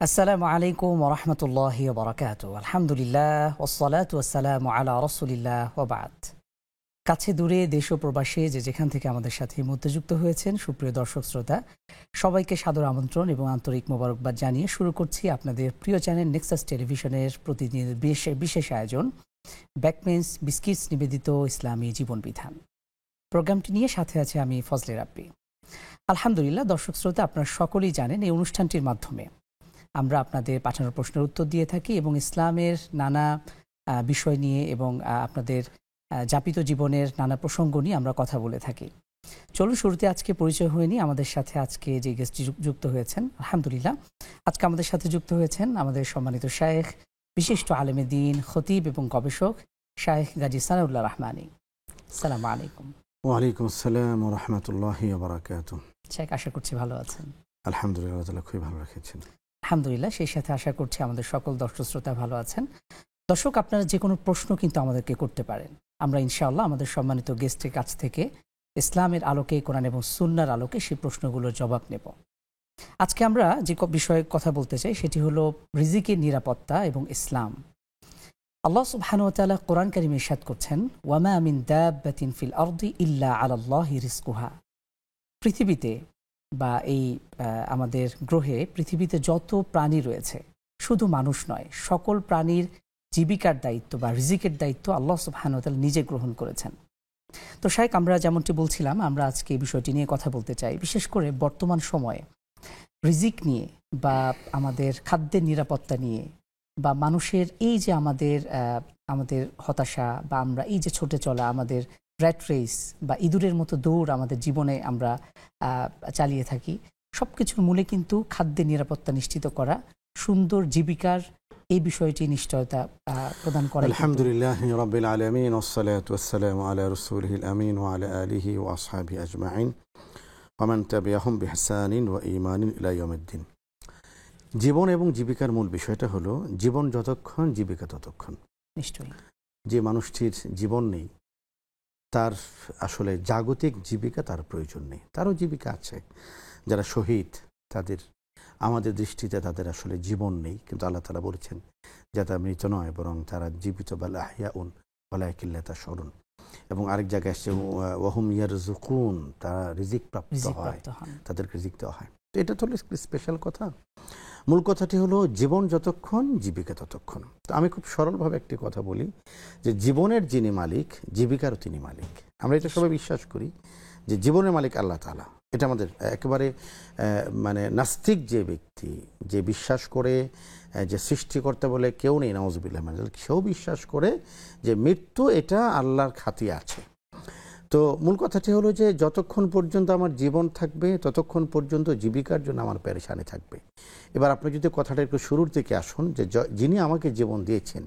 আসসালামু আলাইকুম ওয়া রাহমাতুল্লাহি ওয়া বারাকাতুহু। আলহামদুলিল্লাহ ওয়াসসালাতু ওয়াসসালামু আলা রাসূলিল্লাহ ওয়া বা'দ। কাছে দূরে দেশ ও প্রবাসে যে যেখান থেকে আমাদের সাথে এই মুহূর্তে যুক্ত হয়েছেন সুপ্রিয় দর্শক শ্রোতা, সবাইকে সাদর আমন্ত্রণ এবং আন্তরিক মোবারকবাদ জানিয়ে শুরু করছি আপনাদের প্রিয় চ্যানেল নেক্সাস টেলিভিশনের প্রতিদিনের বিশেষ আয়োজন ব্যাকমেন্স বিস্কিটস নিবেদিত ইসলামী জীবন বিধান। প্রোগ্রামটি নিয়ে সাথে আছে আমি ফজলে রাব্বি। আলহামদুলিল্লাহ দর্শক শ্রোতা, আপনারা সকলেই জানেন এই অনুষ্ঠানটির মাধ্যমে আমরা আপনাদের পাঠানো প্রশ্নের উত্তর দিয়ে থাকি এবং ইসলামের নানা বিষয় নিয়ে এবং আপনাদের যাপিত জীবনের নানা প্রসঙ্গ নিয়ে আমরা কথা বলে থাকি। চলুন শুরুতে আজকে পরিচয় হয়ে নিই। আমাদের সাথে আজকে যে গেস্টটি যুক্ত হয়েছেন, আলহামদুলিল্লাহ আজকে আমাদের সাথে যুক্ত হয়েছেন আমাদের সম্মানিত শায়েখ, বিশিষ্ট আলেমে দ্বীন, খতিব এবং গবেষক শায়েখ গাজী সানাউল্লাহ রহমানী। আসসালামু আলাইকুম। ওয়ালাইকুম আসসালাম ওয়া রাহমাতুল্লাহি ওয়া বারাকাতুহু। শায়েখ, আশা করছি ভালো আছেন। আলহামদুলিল্লাহ, আল্লাহ তাআলা খুবই ভালো রেখেছেন। আলহামদুলিল্লাহ, সেই সাথে আশা করছি আমাদের সকল দর্শক শ্রোতা ভালো আছেন। দর্শক, আপনারা যে কোনো প্রশ্ন কিন্তু আমাদেরকে করতে পারেন। আমরা ইনশাআল্লাহ আমাদের সম্মানিত গেস্টের কাছ থেকে ইসলামের আলোকে, কোরআন এবং সুন্নাহর আলোকে সেই প্রশ্নগুলোর জবাব নেব। আজকে আমরা যে বিষয়ে কথা বলতে চাই সেটি হলো রিজিকের নিরাপত্তা এবং ইসলাম। আল্লাহ সুবহানাহু ওয়া তাআলা কোরআন কারীমে ইরশাদ করছেন, ওয়ামা মিন দাব্বাতিন ফিল আরদি ইল্লা আলাল্লাহি রিজকুহা। পৃথিবীতে বা এই আমাদের গ্রহে পৃথিবীতে যত প্রাণী রয়েছে, শুধু মানুষ নয়, সকল প্রাণীর জীবিকার দায়িত্ব বা রিজিকের দায়িত্ব আল্লাহ সুবহানাহু ওয়া তাআলা নিজে গ্রহণ করেছেন। তো শায়েখ, আমরা যেমনটি বলছিলাম, আমরা আজকে এই বিষয়টি নিয়ে কথা বলতে চাই, বিশেষ করে বর্তমান সময়ে রিজিক নিয়ে বা আমাদের খাদ্যের নিরাপত্তা নিয়ে বা মানুষের এই যে আমাদের হতাশা বা আমরা এই যে ছুটে চলা আমাদের র্যাট রেস বা ইঁদুরের মতো দৌড় আমাদের জীবনে আমরা চালিয়ে থাকি, সব কিছুর মূলে কিন্তু খাদ্যের নিরাপত্তা নিশ্চিত করা, সুন্দর জীবিকার এই বিষয়টি নিশ্চয়তা প্রদান করা। আলহামদুলিল্লাহি রাব্বিল আলামিন ওয়াসসালাতু ওয়াসসালামু আলা রাসূলিহিল আমিন ওয়া আলা আলিহি ওয়া আসহাবিহি আজমাইন ওয়া মান তাবিআহুম বিইহসানিন ওয়া ঈমানিন ইলা ইয়াউমিদ্দিন। জীবন এবং জীবিকার মূল বিষয়টা হলো জীবন যতক্ষণ জীবিকা ততক্ষণ। নিশ্চয়ই যে মানুষটির জীবন নেই, তার আসলে জাগতিক জীবিকা তার প্রয়োজন নেই। তারও জীবিকা আছে। যারা শহীদ, তাদের আমাদের দৃষ্টিতে তাদের আসলে জীবন নেই, কিন্তু আল্লাহ তাআলা বলেছেন যে তারা মৃত নয়, বরং তারা জীবিত, বাল আহইয়াউন ওয়ালাকিন লা তাশউরুন। এবং আরেক জায়গায় আসছে ওয়াহুম ইয়ারযুকুন, তারা রিজিক প্রাপ্ত হয়, তাদেরকে রিজিক দেওয়া হয়। তো এটা তো স্পেশাল কথা। মূল কথাটি হলো জীবন যতক্ষণ জীবিকা ততক্ষণ। তো আমি খুব সরলভাবে একটি কথা বলি যে জীবনের যিনি মালিক, জীবিকারও তিনি মালিক। আমরা এটা সবাই বিশ্বাস করি যে জীবনের মালিক আল্লাহ তাআলা। এটা আমাদের একেবারে নাস্তিক যে ব্যক্তি, যে বিশ্বাস করে যে সৃষ্টিকর্তা বলে কেউ নেই, নাউযুবিল্লাহ, সেও বিশ্বাস করে যে মৃত্যু এটা আল্লাহর খাতি আছে। তো মূল কথাটি হলো যে যতক্ষণ পর্যন্ত আমার জীবন থাকবে ততক্ষণ পর্যন্ত জীবিকার জন্য আমার পেরেশানি থাকবে। এবার আপনি যদি কথাটা একটু শুরুর থেকে আসুন, যে যিনি আমাকে জীবন দিয়েছেন,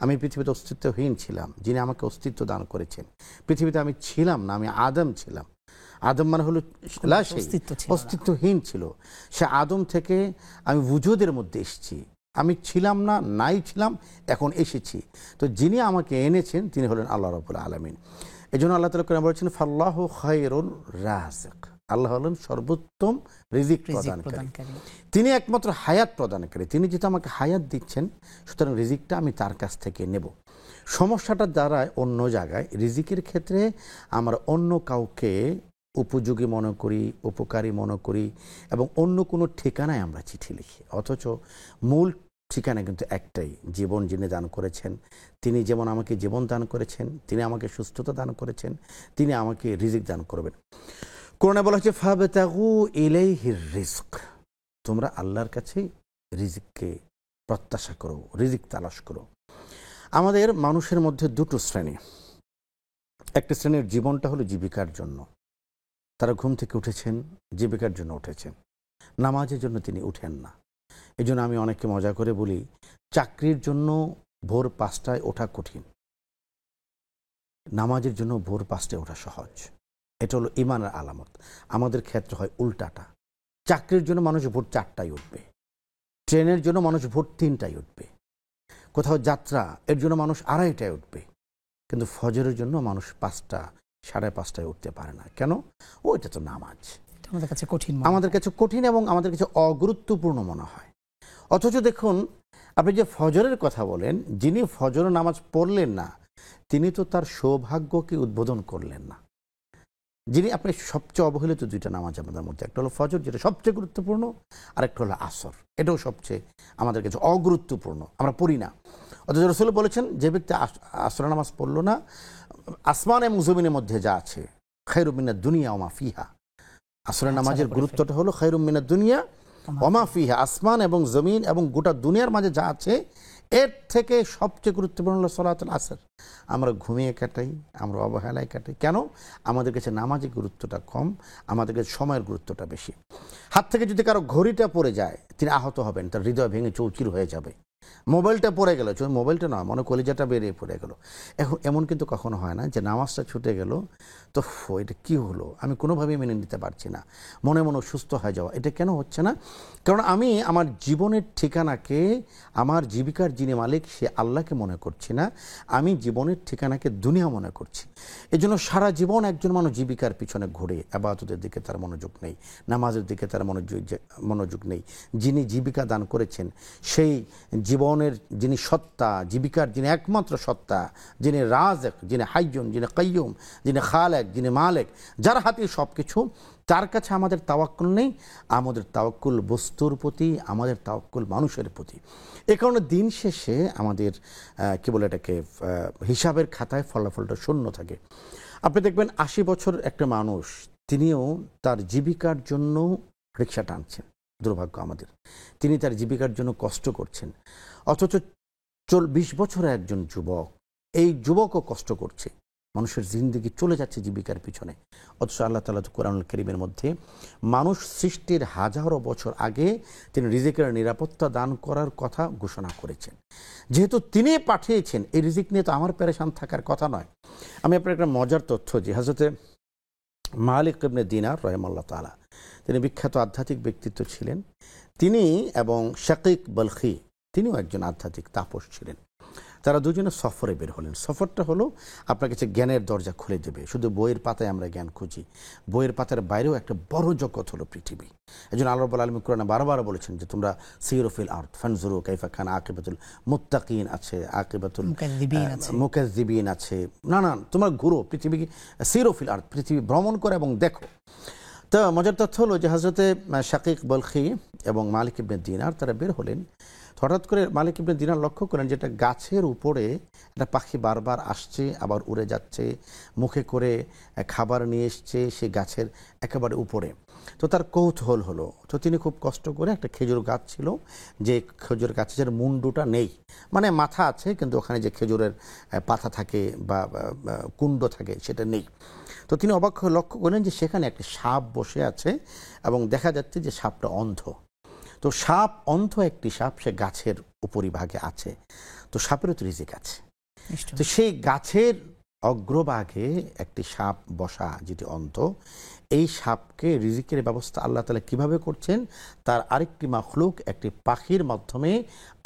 আমি পৃথিবীতে অস্তিত্বহীন ছিলাম, যিনি আমাকে অস্তিত্ব দান করেছেন, পৃথিবীতে আমি ছিলাম না, আমি আদম ছিলাম। আদম মানে হলো অস্তিত্বহীন ছিল। সে আদম থেকে আমি ওজুদের মধ্যে এসেছি। আমি ছিলাম না, নাই ছিলাম, এখন এসেছি। তো যিনি আমাকে এনেছেন তিনি হলেন আল্লাহ রাব্বুল আলামিন। এই জন্য আল্লাহ তাআলা কোরআনে বলেছেন, ফাল্লাহু খায়রুর রাযিক, আল্লাহ হলেন সর্বোত্তম রিজিক প্রদানকারী। তিনি একমাত্র হায়াত প্রদানকারী। তিনি যেহেতু আমাকে হায়াত দিচ্ছেন, সুতরাং রিজিকটা আমি তার কাছ থেকে নেব। সমস্যাটা দ্বারা অন্য জায়গায় রিজিকের ক্ষেত্রে আমরা অন্য কাউকে উপযোগী মনে করি, উপকারী মনে করি এবং অন্য কোনো ঠিকানায় আমরা চিঠি লিখি, অথচ মূল ঠিকানা কিন্তু একটাই। জীবন যিনি দান করেছেন, তিনি যেমন আমাকে জীবন দান করেছেন, তিনি আমাকে সুস্থতা দান করেছেন, তিনি আমাকে রিজিক দান করবেন। কোরআনে বলা হচ্ছে, ফাবতাগু ইলাইহির রিজক, তোমরা আল্লাহর কাছে রিজিককে প্রত্যাশা করো, রিজিক তালাশ করো। আমাদের মানুষের মধ্যে দুটো শ্রেণী। একটা শ্রেণীর জীবনটা হলো জীবিকার জন্য, তারা ঘুম থেকে উঠেছেন জীবিকার জন্য উঠেছেন, নামাজের জন্য তিনি উঠেন না। এই জন্য আমি অনেককে মজা করে বলি, চাকরির জন্য ভোর 5টায় ওঠা কঠিন, নামাজের জন্য ভোর 5টায় ওঠা সহজ। এটা হলো ঈমানের আলামত। আমাদের ক্ষেত্রে হয় উল্টাটা। চাকরির জন্য মানুষ ভোর 4টায় উঠবে, ট্রেনের জন্য মানুষ ভোর 3টায় উঠবে, কোথাও যাত্রা এর জন্য মানুষ 2:30টায় উঠবে, কিন্তু ফজরের জন্য মানুষ 5টা 5:30টায় উঠতে পারে না। কেন? ওইটা তো নামাজ। আমাদের কাছে কঠিন এবং আমাদের কাছে অগুরুত্বপূর্ণ মনে হয়। অথচ দেখুন, আপনি যে ফজরের কথা বলেন, যিনি ফজর নামাজ পড়লেন না তিনি তো তার সৌভাগ্যকে উদ্বোধন করলেন না। যিনি আপনি সবচেয়ে অবহেলিত দুইটা নামাজ আমাদের মধ্যে, একটা হলো ফজর যেটা সবচেয়ে গুরুত্বপূর্ণ, আর একটা হলো আসর, এটাও সবচেয়ে আমাদের কাছে অগুরুত্বপূর্ণ, আমরা পড়ি না। অথচ রাসূল বলেছেন যে ব্যক্তি আসর নামাজ পড়লো না, আসমান এবং জমিনের মধ্যে যা আছে, খায়রুম মিনাদ দুনিয়া ওয়া মা ফিহা, আসরের নামাজের গুরুত্বটা হলো খায়রুম মিনাদ দুনিয়া ওয়া মা ফিহা, আসমান এবং জমিন এবং গোটা দুনিয়ার মাঝে যা আছে এর থেকে সবচেয়ে গুরুত্বপূর্ণ হলো সালাতুল আসর। আমরা ঘুমিয়ে কাটাই, আমরা অবহেলায় কাটাই। কেন? আমাদের কাছে নামাজের গুরুত্বটা কম, আমাদের কাছে সময়ের গুরুত্বটা বেশি। হাত থেকে যদি কারো ঘড়িটা পড়ে যায় তিনি আহত হবেন, তার হৃদয় ভেঙে চৌচির হয়ে যাবে। মোবাইলটা পড়ে গেল, মোবাইলটা নয়, মনে কলিজাটা বেরিয়ে পড়ে গেল। এখন এমন কিন্তু কখনো হয় না যে নামাজটা ছুটে গেল তো এটা কি হলো, আমি কোনোভাবেই মেনে নিতে পারছি না, মনে মনে সুস্থ হয়ে যাওয়া। এটা কেন হচ্ছে না? কারণ আমি আমার জীবনের ঠিকানাকে, আমার জীবিকার যিনি মালিক সে আল্লাহকে মনে করছি না, আমি জীবনের ঠিকানাকে দুনিয়া মনে করছি। এজন্য সারা জীবন একজন মানুষ জীবিকার পিছনে ঘুরে, ইবাদতের দিকে তার মনোযোগ নেই, নামাজের দিকে তার মনোযোগ নেই। যিনি জীবিকা দান করেছেন, সেই জীবনের যিনি সত্তা, জীবিকার যিনি একমাত্র সত্তা, যিনি রাযিক, যিনি হাইয়ুন, যিনি কাইয়ুম, যিনি খালেক, যিনি মালিক, যার হাতে সব কিছু, তার কাছে আমাদের তাওয়াক্কুল নেই। আমাদের তাওয়াক্কুল বস্তুর প্রতি, আমাদের তাওয়াক্কুল মানুষের প্রতি। এ কারণে দিন শেষে আমাদের কি বলে এটাকে, হিসাবের খাতায় ফলাফলটা শূন্য থাকে। আপনি দেখবেন 80 বছর একটা মানুষ, তিনিও তার জীবিকার জন্য রিক্সা টানছেন, দুর্ভাগ্য আমাদের, তিনি তার জীবিকার জন্য কষ্ট করছেন। অথচ 20 বছরের একজন যুবক, এই যুবকও কষ্ট করছে, মানুষের জিন্দেগি চলে যাচ্ছে জীবিকার পিছনে। অথচ আল্লাহ তাআলা কোরআনুল কারীমের মধ্যে মানুষ সৃষ্টির হাজারো বছর আগে তিনি রিজিকের নিরাপত্তা দান করার কথা ঘোষণা করেছেন। যেহেতু তিনি পাঠিয়েছেন, এই রিজিক নিয়ে তো আমার পেরেশান থাকার কথা নয়। আমি আপনার একটা মজার তথ্য, যে হযরতে মালিক ইবনে দিনার রাহিমাহুল্লাহ তাআলা, তিনি বিখ্যাত আধ্যাত্মিক ব্যক্তিত্ব ছিলেন। তিনি এবং শাকিক বলখি, তিনিও একজন আধ্যাত্মিক তাপস ছিলেন। তারা দুজনে সফরে বের হলেন। সফরটা হলো আপনার কাছে জ্ঞানের দরজা খুলে দেবে। শুধু বইয়ের পাতায় আমরা জ্ঞান খুঁজি, বইয়ের পাতার বাইরেও একটা বড় জগৎ হলো পৃথিবী। এজন্য আল্লাহ রাব্বুল আলামিন কোরআনে বারবার বলেছেন যে তোমরা সিরু ফিল আরদ ফানজুরু কাইফা কানা আকিবাতুল মুত্তাকিন আছে, আকিবাতুল মুকাজ্জিবিন আছে, না তোমরা ঘুরো পৃথিবী, সিরু ফিল আরদ, পৃথিবী ভ্রমণ করো এবং দেখো। তো মজার তথ্য হলো যে হযরতে শাকিক বলখি এবং মালিক ইবনে দিনার তারা বের হলেন। হঠাৎ করে মালিক ইবনে দিনার লক্ষ্য করেন যেটা গাছের উপরে একটা পাখি বারবার আসছে, আবার উড়ে যাচ্ছে, মুখে করে খাবার নিয়ে এসছে সে গাছের একেবারে উপরে। তো তার কৌতূহল হলো, তো তিনি খুব কষ্ট করে, একটা খেজুর গাছ ছিল, যে খেজুর গাছের মুন্ডুটা নেই, মানে মাথা আছে কিন্তু ওখানে যে খেজুরের পাতা থাকে বা কুণ্ড থাকে সেটা নেই। তো তিনি অবাক হয়ে লক্ষ্য করলেন যে সেখানে একটা সাপ বসে আছে এবং দেখা যাচ্ছে যে সাপটা অন্ধ। তো সাপ অন্ধ, একটি সাপ, সে গাছের উপরিভাগে আছে। তো সাপেরও তো রিজিক আছে। তো সেই গাছের অগ্রভাগে একটি সাপ বসা, যেটি অন্ধ, এই সাপকে রিজিকের ব্যবস্থা আল্লাহ তাআলা কিভাবে করছেন, তার আরেকটি মাখলুক, একটি পাখির মাধ্যমে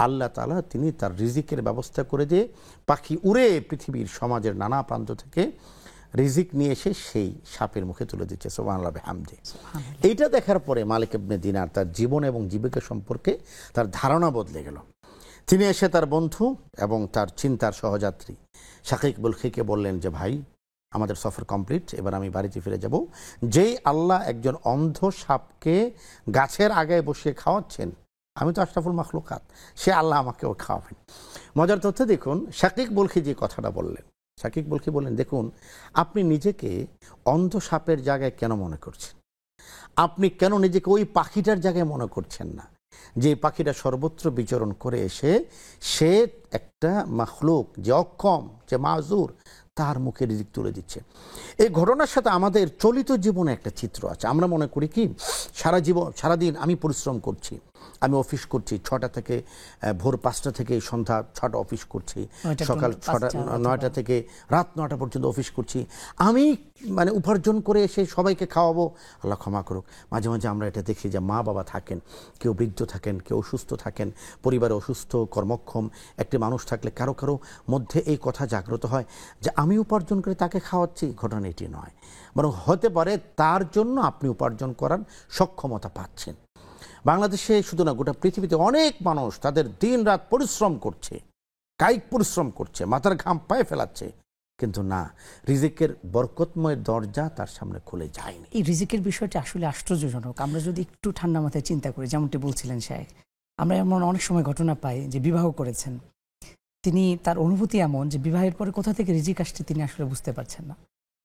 আল্লাহ তাআলা তিনি তার রিজিকের ব্যবস্থা করে দিয়ে পাখি উড়ে পৃথিবীর সমাজের নানা প্রান্ত থেকে রিজিক নিয়ে এসে সেই সাপের মুখে তুলে দিচ্ছে। সুবহানাল্লাহ বিহামদি। এইটা দেখার পরে মালিক ইবনে দিনার তার জীবন এবং জীবিকা সম্পর্কে তার ধারণা বদলে গেল। তিনি এসে তার বন্ধু এবং তার চিন্তার সহযাত্রী শাকিক বলখিকে বললেন যে ভাই, আমাদের সফর কমপ্লিট, এবার আমি বাড়িতে ফিরে যাব। যেই আল্লাহ একজন অন্ধ সাপকে গাছের আগায় বসিয়ে খাওয়াচ্ছেন, আমি তো আশরাফুল মাখলুকাত, সে আল্লাহ আমাকেও খাওয়াবেন। মজার তথ্য দেখুন, শাকিক বলখি যে কথাটা বললেন, শাকিক বলখি বললেন, দেখুন আপনি নিজেকে অন্ধ সাপের জায়গায় কেন মনে করছেন? আপনি কেন নিজেকে ওই পাখিটার জায়গায় মনে করছেন না, যে পাখিটা সর্বত্র বিচরণ করে এসে সে একটা মাখলুক, যে অক্ষম, যে মাজুর, তার মুখে রিজিক তুলে দিচ্ছে। এই ঘটনার সাথে আমাদের চলিত জীবনে একটা চিত্র আছে। আমরা মনে করি কি, সারাদিন আমি পরিশ্রম করছি, আমি অফিস করছি, 6টা থেকে ভোর 5টা থেকে সন্ধ্যা 6টা অফিস করছি, সকাল 9টা থেকে রাত 9টা পর্যন্ত অফিস করছি, আমি মানে উপার্জন করে এসে সবাইকে খাওয়াবো। আল্লাহ ক্ষমা করুক, মাঝে মাঝে আমরা এটা দেখি যে মা বাবা থাকেন, কেউ বৃদ্ধ থাকেন, কেউ অসুস্থ থাকেন, পরিবারে অসুস্থ কর্মক্ষম একটি মানুষ থাকলে কারো কারো মধ্যে এই কথা জাগ্রত হয় যে আমি উপার্জন করে তাকে খাওয়াচ্ছি। ঘটনা এটি নয়, বরং হতে পারে তার জন্য আপনি উপার্জন করার সক্ষমতা পাচ্ছেন, বাংলাদেশে শুধু না, গোটা পৃথিবীতে অনেক মানুষ তাদের দিন রাত পরিশ্রম করছে, কায়িক পরিশ্রম করছে, মাথার ঘাম পায়ে ফেলাচ্ছে, কিন্তু না, রিজিকের বরকতময় দরজা তার সামনে খুলে যায়নি। এই রিজিকের বিষয়টা আসলে আশ্চর্যজনক। আমরা যদি একটু ঠান্ডা মাথায় চিন্তা করি, যেমনটি বলছিলেন শায়েখ, আমরা এমন অনেক সময় ঘটনা পাই যে বিবাহ করেছেন, তিনি তার অনুভূতি এমন যে বিবাহের পরে কোথা থেকে রিজিক আসছে তিনি আসলে বুঝতে পারছেন না।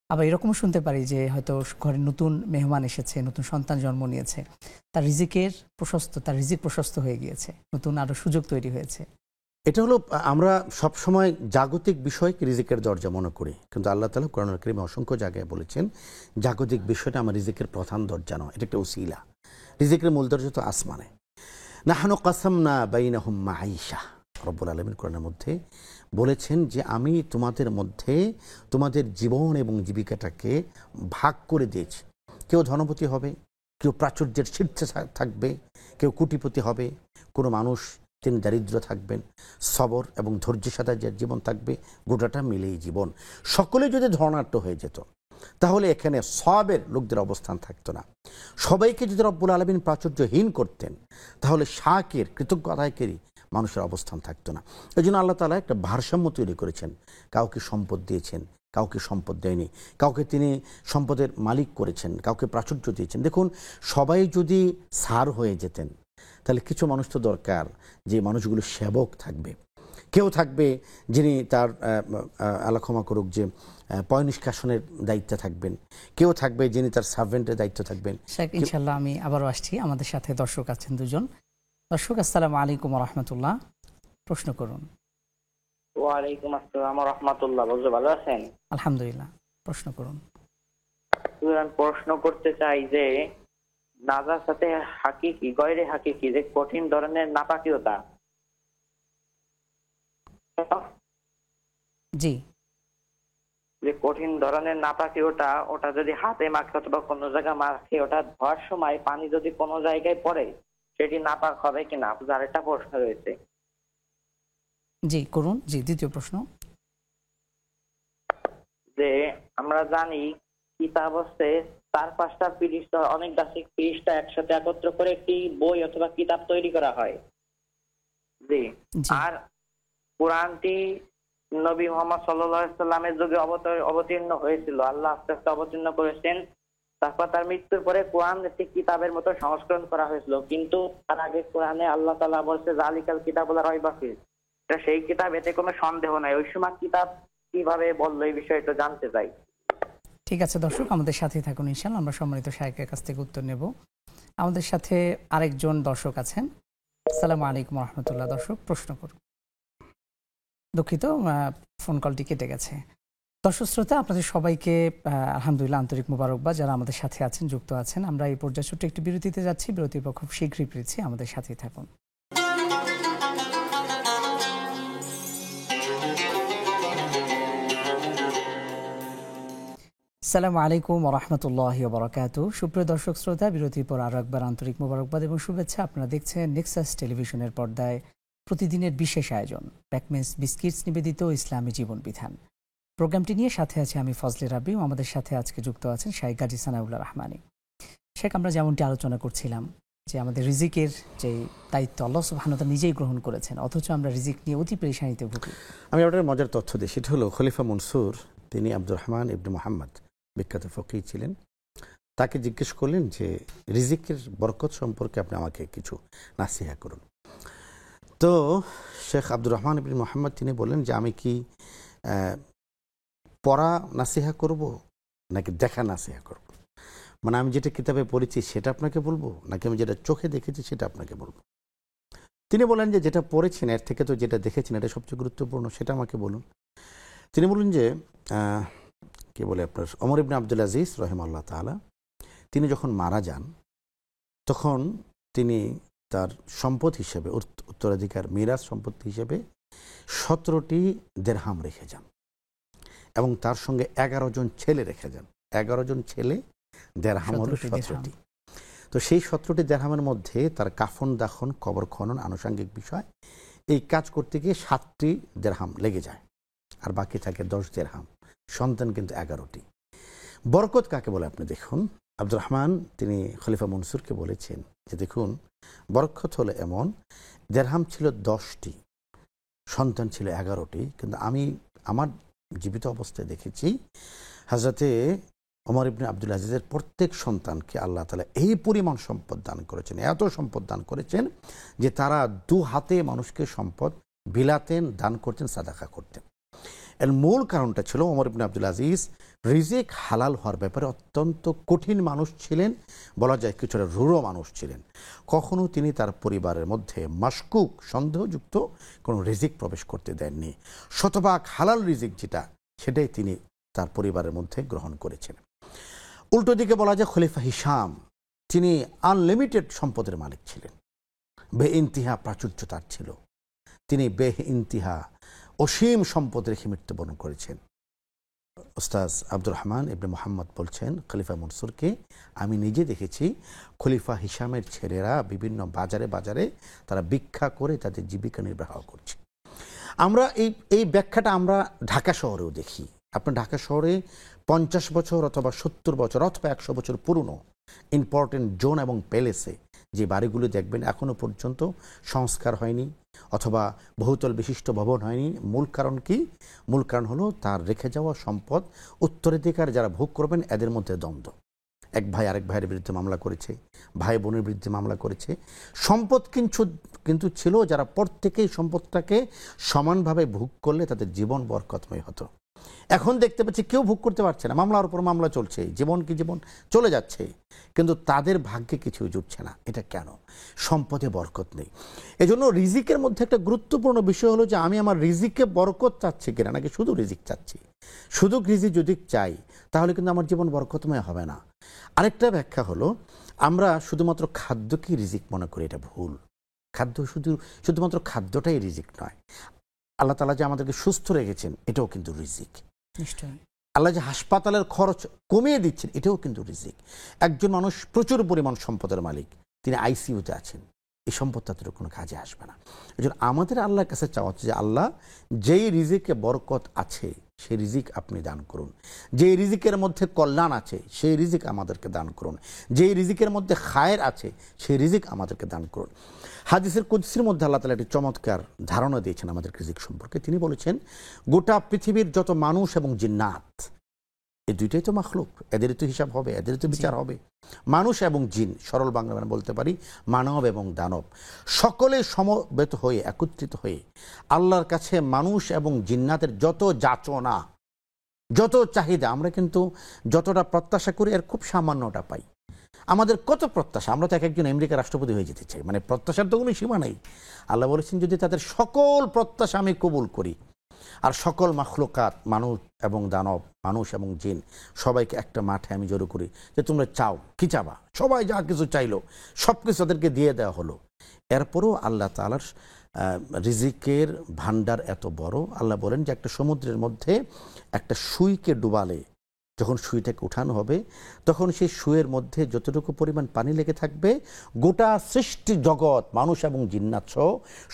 আবার এরকমও শুনতে পারি যে হয়তো ঘরে নতুন মেহমান এসেছে, নতুন সন্তান জন্ম নিয়েছে, তার রিজিক প্রশস্ত হয়ে গিয়েছে, নতুন আরো সুযোগ তৈরি হয়েছে। এটা হলো, আমরা সবসময় জাগতিক বিষয়কে রিজিকের দরজা মনে করি, কিন্তু আল্লাহ তাআলা কোরআনুল কারীমে অসংখ্য জায়গায় বলেছেন জাগতিক বিষয়টা আমার রিজিকের প্রধান দরজা নয়, এটা একটা উসিলা। রিজিকের মূল দরজা তো আসমানে। নাহনু কাসামনা বাইনাহুম মাঈশা, রব্বুল আলামিন কোরআনের মধ্যে বলেছেন যে আমি তোমাদের মধ্যে তোমাদের জীবন এবং জীবিকাটাকে ভাগ করে দিয়েছি। কেউ ধনপতি হবে, কেউ প্রাচুর্যের শীর্ষে থাকবে, কেউ কোটিপতি হবে, কোনো মানুষ তিনি দারিদ্র থাকবেন, সবর এবং ধৈর্যের সাথে যার জীবন থাকবে, গোটাটা মিলেই জীবন। সকলে যদি ধনাঢ্য হয়ে যেত তাহলে এখানে সবের লোকদের অবস্থান থাকতো না। সবাইকে যদি রব্বুল আলামিন প্রাচুর্যহীন করতেন তাহলে শাকির কৃতজ্ঞ আদায়কারী মানুষের অবস্থান থাকতো না। এই জন্য আল্লাহ তাআলা একটা ভারসাম্য তৈরি করেছেন। কাউকে সম্পদ দিয়েছেন, কাউকে সম্পদ দেয়নি, কাউকে তিনি সম্পদের মালিক করেছেন, কাউকে প্রাচুর্য দিয়েছেন। দেখুন, সবাই যদি সার হয়ে যেতেন তাহলে কিছু মানুষ তো দরকার যে মানুষগুলো সেবক থাকবে। কেউ থাকবে যিনি তার আল্লাহ ক্ষমা করুক যে পয় নিষ্কাশনের দায়িত্বে থাকবেন, কেউ থাকবে যিনি তার সার্ভেন্টের দায়িত্ব থাকবেন। ইনশাআল্লাহ আমি আবারও আসছি। আমাদের সাথে দর্শক আছেন দুজন। দর্শক, আসসালামু আলাইকুম ওয়া রাহমাতুল্লাহ, প্রশ্ন করুন। ওয়ালাইকুম আসসালাম ওয়া রাহমাতুল্লাহ। বলছো ভালো আছেন? আলহামদুলিল্লাহ, প্রশ্ন করুন। আমি প্রশ্ন করতে চাই যে নাজাসাতে হাকিকি গয়রে হাকিকি যে কঠিন ধরনের নাপাকিয়তা, জি, যে কঠিন ধরনের নাপাকিয়তা, ওটা যদি হাতে মাখে অথবা কোনো জায়গায় মাখে, ওটা ধোয়ার সময় পানি যদি কোনো জায়গায় পড়ে সেটি নাপাক হবে কিনা? আপনার আরেকটা প্রশ্ন রয়েছে। জি করুন। জি, দ্বিতীয় প্রশ্ন। যে আমরা জানি কিতাব হচ্ছে 4-5টা পৃষ্ঠা, অনেক দাসিক পৃষ্ঠা একসাথে একত্র করে একটি বই অথবা কিতাব তৈরি করা হয়। জি। আর কোরআনটি নবী মুহাম্মদ সাল্লাল্লাহু আলাইহি সাল্লামের যুগে অবতীর্ণ হয়েছিল। আল্লাহ আস্তে আস্তে অবতীর্ণ করেছেন। তারপর তার মৃত্যুর পরে কোরআন একটি কিতাবের মতো সংস্করণ করা হয়েছিল। কিন্তু তার আগে কোরআনে আল্লাহ তাআলা বলছে জালিকাল কিতাবুল রাইবা ফিহ, এটা সেই কিতাব, এতে কোনো সন্দেহ নাই। ওই সময় কিতাব কিভাবে বললো এই বিষয়টা জানতে চাই। ঠিক আছে দর্শক, আমাদের সাথেই থাকুন ইনশাআল্লাহ, আমরা সম্মানিত শায়েখের কাছ থেকে উত্তর নেব। আমাদের সাথে আরেকজন দর্শক আছেন। আসসালামু আলাইকুম ওয়া রাহমাতুল্লাহ। দর্শক, প্রশ্ন করুন। দুঃখিত, ফোন কলটি কেটে গেছে। দর্শক শ্রোতা, আপনাদের সবাইকে আলহামদুলিল্লাহ আন্তরিক মোবারকবাদ যারা আমাদের সাথে আছেন, যুক্ত আছেন। আমরা এই পর্যায়ে ছোট্ট একটি বিরতিতে যাচ্ছি, বিরতির পর খুব শীঘ্রই ফিরছি, আমাদের সাথেই থাকুন। আসসালামু আলাইকুম ওয়া রাহমাতুল্লাহি ওয়া বারাকাতুহু। সুপ্রিয় দর্শক শ্রোতা, বিরতির পর আরও একবার আন্তরিক মোবারকবাদ এবং শুভেচ্ছা। আপনারা দেখছেন নেক্সাস টেলিভিশনের পর্দায় প্রতিদিনের বিশেষ আয়োজন প্যাকমেন্স বিস্কিটস নিবেদিত ইসলামী জীবন বিধান। প্রোগ্রামটি নিয়ে সাথে আছে আমি ফজলে রাব্বি, আমাদের সাথে আজকে যুক্ত আছেন শাইখ গাজী সানাউল্লাহ রহমানী। শেখ, আমরা যেমনটি আলোচনা করছিলাম যে আমাদের রিজিকের যে দায়িত্ব আল্লাহ সুবহানাহু ওয়া তাআলা নিজেই গ্রহণ করেছেন, অথচ আমরা রিজিক নিয়ে অতি পেরেশানিতে ভুগি। আমি আপনার মজার তথ্য দিই, সেটা হলো খলিফা মনসুর, তিনি আব্দুর রহমান ইবনে মুহাম্মদ বিখ্যাত ফকিহ ছিলেন। তাকে জিজ্ঞেস করলেন যে রিজিকের বরকত সম্পর্কে আপনি আমাকে কিছু নাসিহা করুন। তো শেখ আব্দুর রহমান ইবনে মুহাম্মদ তিনি বললেন যে আমি কি পড়া নাসিহা করব নাকি দেখা নাসিহা করব? মানে আমি যেটা কিতাবে পড়েছি সেটা আপনাকে বলবো, নাকি আমি যেটা চোখে দেখেছি সেটা আপনাকে বলবো? তিনি বলেন যে যেটা পড়েছেন এর থেকে তো যেটা দেখেছেন এটা সবচেয়ে গুরুত্বপূর্ণ, সেটা আমাকে বলুন। তিনি বললেন যে কি বলে আপনার ওমর ইবনে আব্দুল আজিজ রাহিমাহুল্লাহ তাআলা, তিনি যখন মারা যান তখন তিনি তার সম্পদ হিসেবে, উত্তরাধিকার মিরাজ সম্পত্তি হিসেবে 17টি দিরহাম রেখে যান এবং তার সঙ্গে 11 জন ছেলে রেখে যান। 11 জন ছেলে, দিরহাম হলো 17টি। তো সেই 17টি দিরহামের মধ্যে তার কাফন দাফন, কবর খনন, আনুষঙ্গিক বিষয়, এই কাজ করতে গিয়ে 7টি দিরহাম লেগে যায়, আর বাকি থাকে 10 দিরহাম। সন্তান কিন্তু 11টি। বরকত কাকে বলে আপনি দেখুন। আব্দুর রহমান তিনি খলিফা মনসুরকে বলেছেন যে দেখুন বরকত হলো এমন, দেরহাম ছিল 10টি, সন্তান ছিল 11টি, কিন্তু আমি আমার জীবিত অবস্থায় দেখেছি হযরতে ওমর ইবনে আব্দুল আজিজের প্রত্যেক সন্তানকে আল্লাহ তাআলা এই পরিমাণ সম্পদ দান করেছেন, এত সম্পদ দান করেছেন যে তারা 2 হাতে মানুষকে সম্পদ বিলাতেন, দান করতেন, সাদাকা করতেন। এর মূল কারণটা ছিল ওমর ইবনে আব্দুল আজিজ রিজিক হালাল হওয়ার ব্যাপারে অত্যন্ত কঠিন মানুষ ছিলেন, বলা যায় কিছুটা রূঢ় মানুষ ছিলেন। কখনো তিনি তার পরিবারের মধ্যে মাশকুক, সন্দেহযুক্ত কোনো রিজিক প্রবেশ করতে দেননি। শতভাগ হালাল রিজিক যেটা, সেটাই তিনি তার পরিবারের মধ্যে গ্রহণ করেছেন। উল্টো দিকে বলা যায় খলিফা হিশাম, তিনি আনলিমিটেড সম্পদের মালিক ছিলেন, বেইনতিহা প্রাচুর্য তার ছিল, তিনি বেইনতিহা অসীম সম্পদ রেখে মৃত্যুবরণ করেছেন। ওস্তাজ আব্দুর রহমান ইবনে মোহাম্মদ বলছেন খলিফা মনসুরকে, আমি নিজে দেখেছি খলিফা হিশামের ছেলেরা বিভিন্ন বাজারে বাজারে তারা ভিক্ষা করে তাদের জীবিকা নির্বাহ করছে। আমরা এই ব্যাখ্যাটা আমরা ঢাকা শহরেও দেখি। আপনার ঢাকা শহরে 50 বছর অথবা 70 বছর অথবা 100 বছর পুরনো ইম্পর্টেন্ট জোন এবং প্যালেসে যে বাড়িগুলো দেখবেন এখনো পর্যন্ত সংস্কার হয়নি অথবা বহুতল বিশিষ্ট ভবন হয়নি। মূল কারণ কি? মূল কারণ হলো তার রেখে যাওয়া সম্পদ উত্তরাধিকার যারা ভোগ করবেন এদের মধ্যে দ্বন্দ্ব। এক ভাই আরেক ভাইয়ের বিরুদ্ধে মামলা করেছে, ভাই বোনের বিরুদ্ধে মামলা করেছে। সম্পদ কিন্তু ছিল যারা প্রত্যেকেই সম্পদটাকে সমানভাবে ভোগ করলে তাদের জীবন বরকতময় হতো। এখন দেখতে পাচ্ছি কেউ ভোগ করতে পারছে না, মামলার উপর মামলা চলছে, জীবন কি জীবন চলে যাচ্ছে, কিন্তু তাদের ভাগ্যে কিছুই জুটছে না। এটা কেন? সম্পদে বরকত নেই। এজন্য রিজিকের মধ্যে একটা গুরুত্বপূর্ণ বিষয় হলো যে আমি আমার রিজিকে বরকত চাচ্ছি কিনা, নাকি শুধু রিজিক চাচ্ছি। শুধু রিজিক যদি চাই তাহলে কিন্তু আমার জীবন বরকতময় হবে না। আরেকটা ব্যাখ্যা হলো আমরা শুধুমাত্র খাদ্যকেই রিজিক মনে করি, এটা ভুল। খাদ্য শুধুমাত্র খাদ্যটাই রিজিক নয়। আল্লাহ তাআলা যে আমাদেরকে সুস্থ রেখেছেন এটাও কিন্তু রিজিক। নিশ্চয়ই আল্লাহ যে হাসপাতালের খরচ কমিয়ে দিচ্ছেন এটাও কিন্তু রিজিক। একজন মানুষ প্রচুর পরিমাণ সম্পদের মালিক, তিনি আইসিইউতে আছেন, এই সম্পদ তাদের কোনো কাজে আসবে না। এজন্য আমাদের আল্লাহর কাছে চাওয়া হচ্ছে যে আল্লাহ যেই রিজিকে বরকত আছে সেই রিজিক আপনি দান করুন, যেই রিজিকের মধ্যে কল্যাণ আছে সেই রিজিক আমাদেরকে দান করুন, যেই রিজিকের মধ্যে খায়ের আছে সেই রিজিক আমাদেরকে দান করুন। হাদিসের কুদসির মধ্যে আল্লাহ তাআলা একটি চমৎকার ধারণা দিয়েছেন আমাদের রিজিক সম্পর্কে। তিনি বলেছেন গোটা পৃথিবীর যত মানুষ এবং জিন্নাত, এই দুইটাই তো মাখলুক, এদেরই তো হিসাব হবে, এদেরই তো বিচার হবে। মানুষ এবং জিন, সরল বাংলা বলতে পারি মানব এবং দানব, সকলে সমবেত হয়ে একত্রিত হয়ে আল্লাহর কাছে মানুষ এবং জিন্নাতের যত যাচনা, যত চাহিদা, আমরা কিন্তু যতটা প্রত্যাশা করি এর খুব সামান্যটা পাই। আমাদের কত প্রত্যাশা, আমরা তো একজন আমেরিকার রাষ্ট্রপতি হয়ে যেতে চাই, মানে প্রত্যাশার তো কোনো সীমা নেই। আল্লাহ বলেছেন যদি তাদের সকল প্রত্যাশা আমি কবুল করি আর সকল মাখলুকাত, মানুষ এবং দানব, মানুষ এবং জিন, সবাইকে একটা মাঠে আমি জড়ো করি যে তোমরা চাও কি চাবা, সবাই যা কিছু চাইলো সব কিছু তাদেরকে দিয়ে দেওয়া হলো, এরপরও আল্লাহ তাআলার রিজিকের ভান্ডার এত বড়। আল্লাহ বলেন যে একটা সমুদ্রের মধ্যে একটা সুইকে ডুবালে যখন সুইটাকে উঠানো হবে তখন সেই সুইয়ের মধ্যে যতটুকু পরিমাণ পানি লেগে থাকবে গোটা সৃষ্টি জগৎ, মানুষ এবং জিন্নাত সহ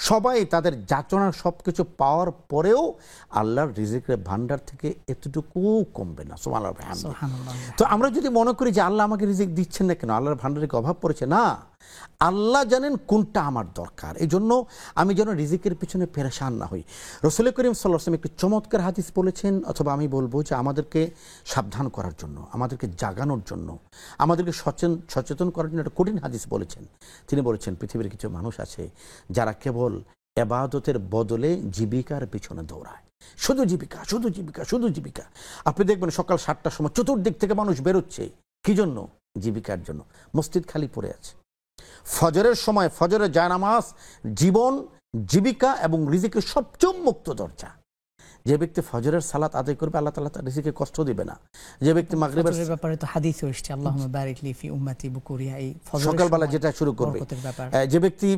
সবাই তাদের যাচনার সব কিছু পাওয়ার পরেও আল্লাহর রিজিকের ভান্ডার থেকে এতটুকু কমবে না। সুবহানাল্লাহ। তো আমরা যদি মনে করি যে আল্লাহ আমাকে রিজিক দিচ্ছেন না কেন, আল্লাহর ভান্ডারে অভাব পড়েছে, না, আল্লাহ জানেন কোনটা আমার দরকার। এই জন্য আমি যেন রিজিকের পিছনে পেরেশান না হই। রাসূল করিম সাল্লাল্লাহু আলাইহি ওয়াসাল্লাম একটি চমৎকার হাদিস বলেছেন, অথবা আমি বলবো যে আমাদেরকে সাবধান করার জন্য, আমাদেরকে জাগানোর জন্য, আমাদেরকে সচেতন করার জন্য একটা কঠিন হাদিস বলেছেন। তিনি বলেছেন পৃথিবীর কিছু মানুষ আছে যারা কেবল ইবাদতের বদলে জীবিকার পিছনে দৌড়ায়, শুধু জীবিকা, শুধু জীবিকা, শুধু জীবিকা। আপনি দেখবেন সকাল 7টার সময় চতুর্দিক থেকে মানুষ বেরোচ্ছে, কি জন্য? জীবিকার জন্য। মসজিদ খালি পড়ে আছে। ফজরের সময় ফজরের জায়নামাজ জীবন, জীবিকা এবং রিজিকের সবচেয়ে মুক্ত দরজা। যে ব্যক্তি ফজরের সালাত আদায় করবে আল্লাহ তাআলা তার রিজিকে কষ্ট দিবে না। যে ব্যক্তি মাগরিবের ব্যাপারে তো হাদিসে এসেছে আল্লাহুম্মা বারিক লি ফি উম্মতি বুকুরিয়া, এই সকালবেলা যেটা শুরু করবে, যে ব্যক্তি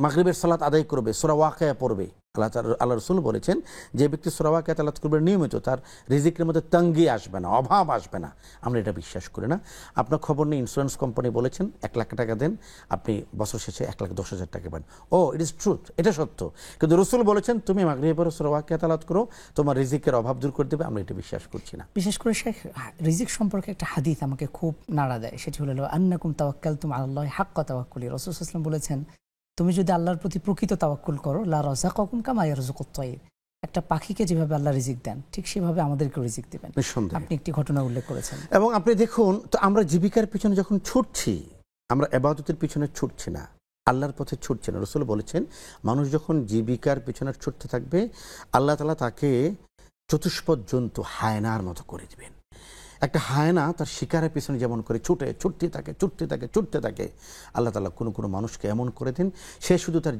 মাগরিবের সালাত আদায় করবে, সূরা ওয়াকিয়া পড়বে, আল্লাহ রসুল বলেছেন যে ব্যক্তি সূরা ওয়াকিয়া তেলাওয়াত করবে নিয়মিত, তার রিজিকের মধ্যে তঙ্গি আসবে না, অভাব আসবে না। আমরা এটা বিশ্বাস করি না। আপনার খবর নেই, ইন্স্যুরেন্স কোম্পানি বলেছেন 1 লাখ টাকা দেন, আপনি বছর শেষে 1,10,000 টাকা পান। ও ইট ইজ ট্রুথ, এটা সত্য। কিন্তু রসুল বলেছেন তুমি মাগরিবের পরে সূরা ওয়াকিয়া তেলাওয়াত করো, তোমার রিজিকের অভাব দূর করে দেবে। আমরা এটা বিশ্বাস করছি না। বিশেষ করে শেখ, রিজিক সম্পর্কে একটা হাদিস আমাকে খুব নাড়া দেয়। সেটি হলো আন্নাকুম তাওয়াক্কালতুম আলাল্লাহি হাক্কা তাওয়াক্কুলি। রাসূল সাল্লাল্লাহু আলাইহি ওয়াসাল্লাম বলেছেন, তুমি যদি আল্লাহর প্রতি প্রকৃত তাওয়াক্কুল করো, লা রাযাকাকুম কামা ইয়ারযুকুত তায়র, একটা পাখিকে যেভাবে আল্লাহ রিজিক দেন ঠিক সেভাবে আমাদেরকে রিজিক দিবেন। আপনি একটি ঘটনা উল্লেখ করেছেন। এবং আপনি দেখুন তো, আমরা জীবিকার পিছনে যখন ছুটছি, আমরা ইবাদতের পিছনে ছুটছি না, আল্লাহর পথে ছুটছি না। রাসূল বলেছেন মানুষ যখন জীবিকার পিছনে ছুটতে থাকবে, আল্লাহ তাআলা তাকে চতুষ্পদ জন্তু হায়নার মতো করে দিবেন। একটা হায়না তার শিকারের পিছনে যেমন করে ছুটতে থাকে, আল্লাহ তাআলা কোনো কোনো মানুষকে এমন করে দেন, সে শুধু তার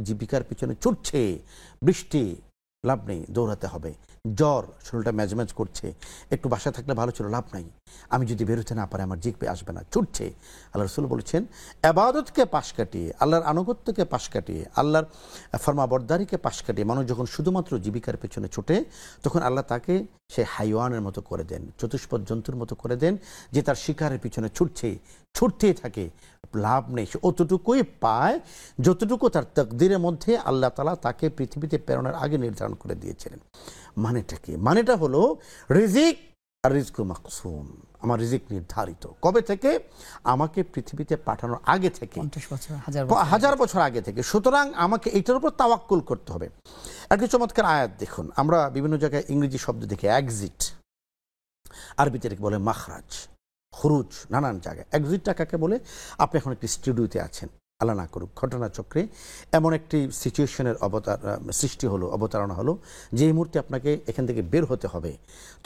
জীবিকার পিছনে ছুটছে, বৃষ্টি লাভ নেই, দৌড়াতে হবে, জ্বর, শরীরটা ম্যাজম্যাজ করছে, একটু বাসায় থাকলে ভালো ছিল, লাভ নাই, আমি যদি বেরোতে না পারি আমার জিহ্বা আসবে না, ছুটছে। আল্লাহ রাসূল বলেছেন ইবাদতকে পাশ কাটিয়ে, আল্লাহর আনুগত্যকে পাশ কাটিয়ে, আল্লাহর ফরমাবরদারিকে পাশ কাটিয়ে মানুষ যখন শুধুমাত্র জীবিকার পেছনে ছুটে, তখন আল্লাহ তাকে সে হাইওয়ানের মতো করে দেন, চতুষ্পদ জন্তুর মতো করে দেন, যে তার শিকারের পিছনে ছুটতেই থাকে, লাভ নেই। সে অতটুকুই পায় যতটুকু তার তাকদীরের মধ্যে আল্লাহ তাআলা তাকে পৃথিবীতে প্রেরণের আগে নির্ধারণ করে দিয়েছিলেন। মানেটা কি? মানেটা হলো রিজিক আর রিজকু মাকসুম, আমার রিজিক নির্ধারিত। কবে থেকে? আমাকে পৃথিবীতে পাঠানোর আগে থেকে, 50 বছর, 1000 বছর আগে থেকে। সুতরাং আমাকে এটার উপর তাওয়াক্কুল করতে হবে। একটি চমৎকার আয়াত দেখুন, আমরা বিভিন্ন জায়গায় ইংরেজি শব্দ দেখি, এক্সিট, আরবিতে বলে মাখরাজ, খুরুজ, নানান জায়গায়। এক্সিটটা কাকে বলে? আপনি এখন একটি স্টুডিওতে আছেন, আল্লাহ না করুক ঘটনাচক্রে এমন একটি সিচুয়েশনের অবতারণা হলো যে এই মুহূর্তে আপনাকে এখান থেকে বের হতে হবে,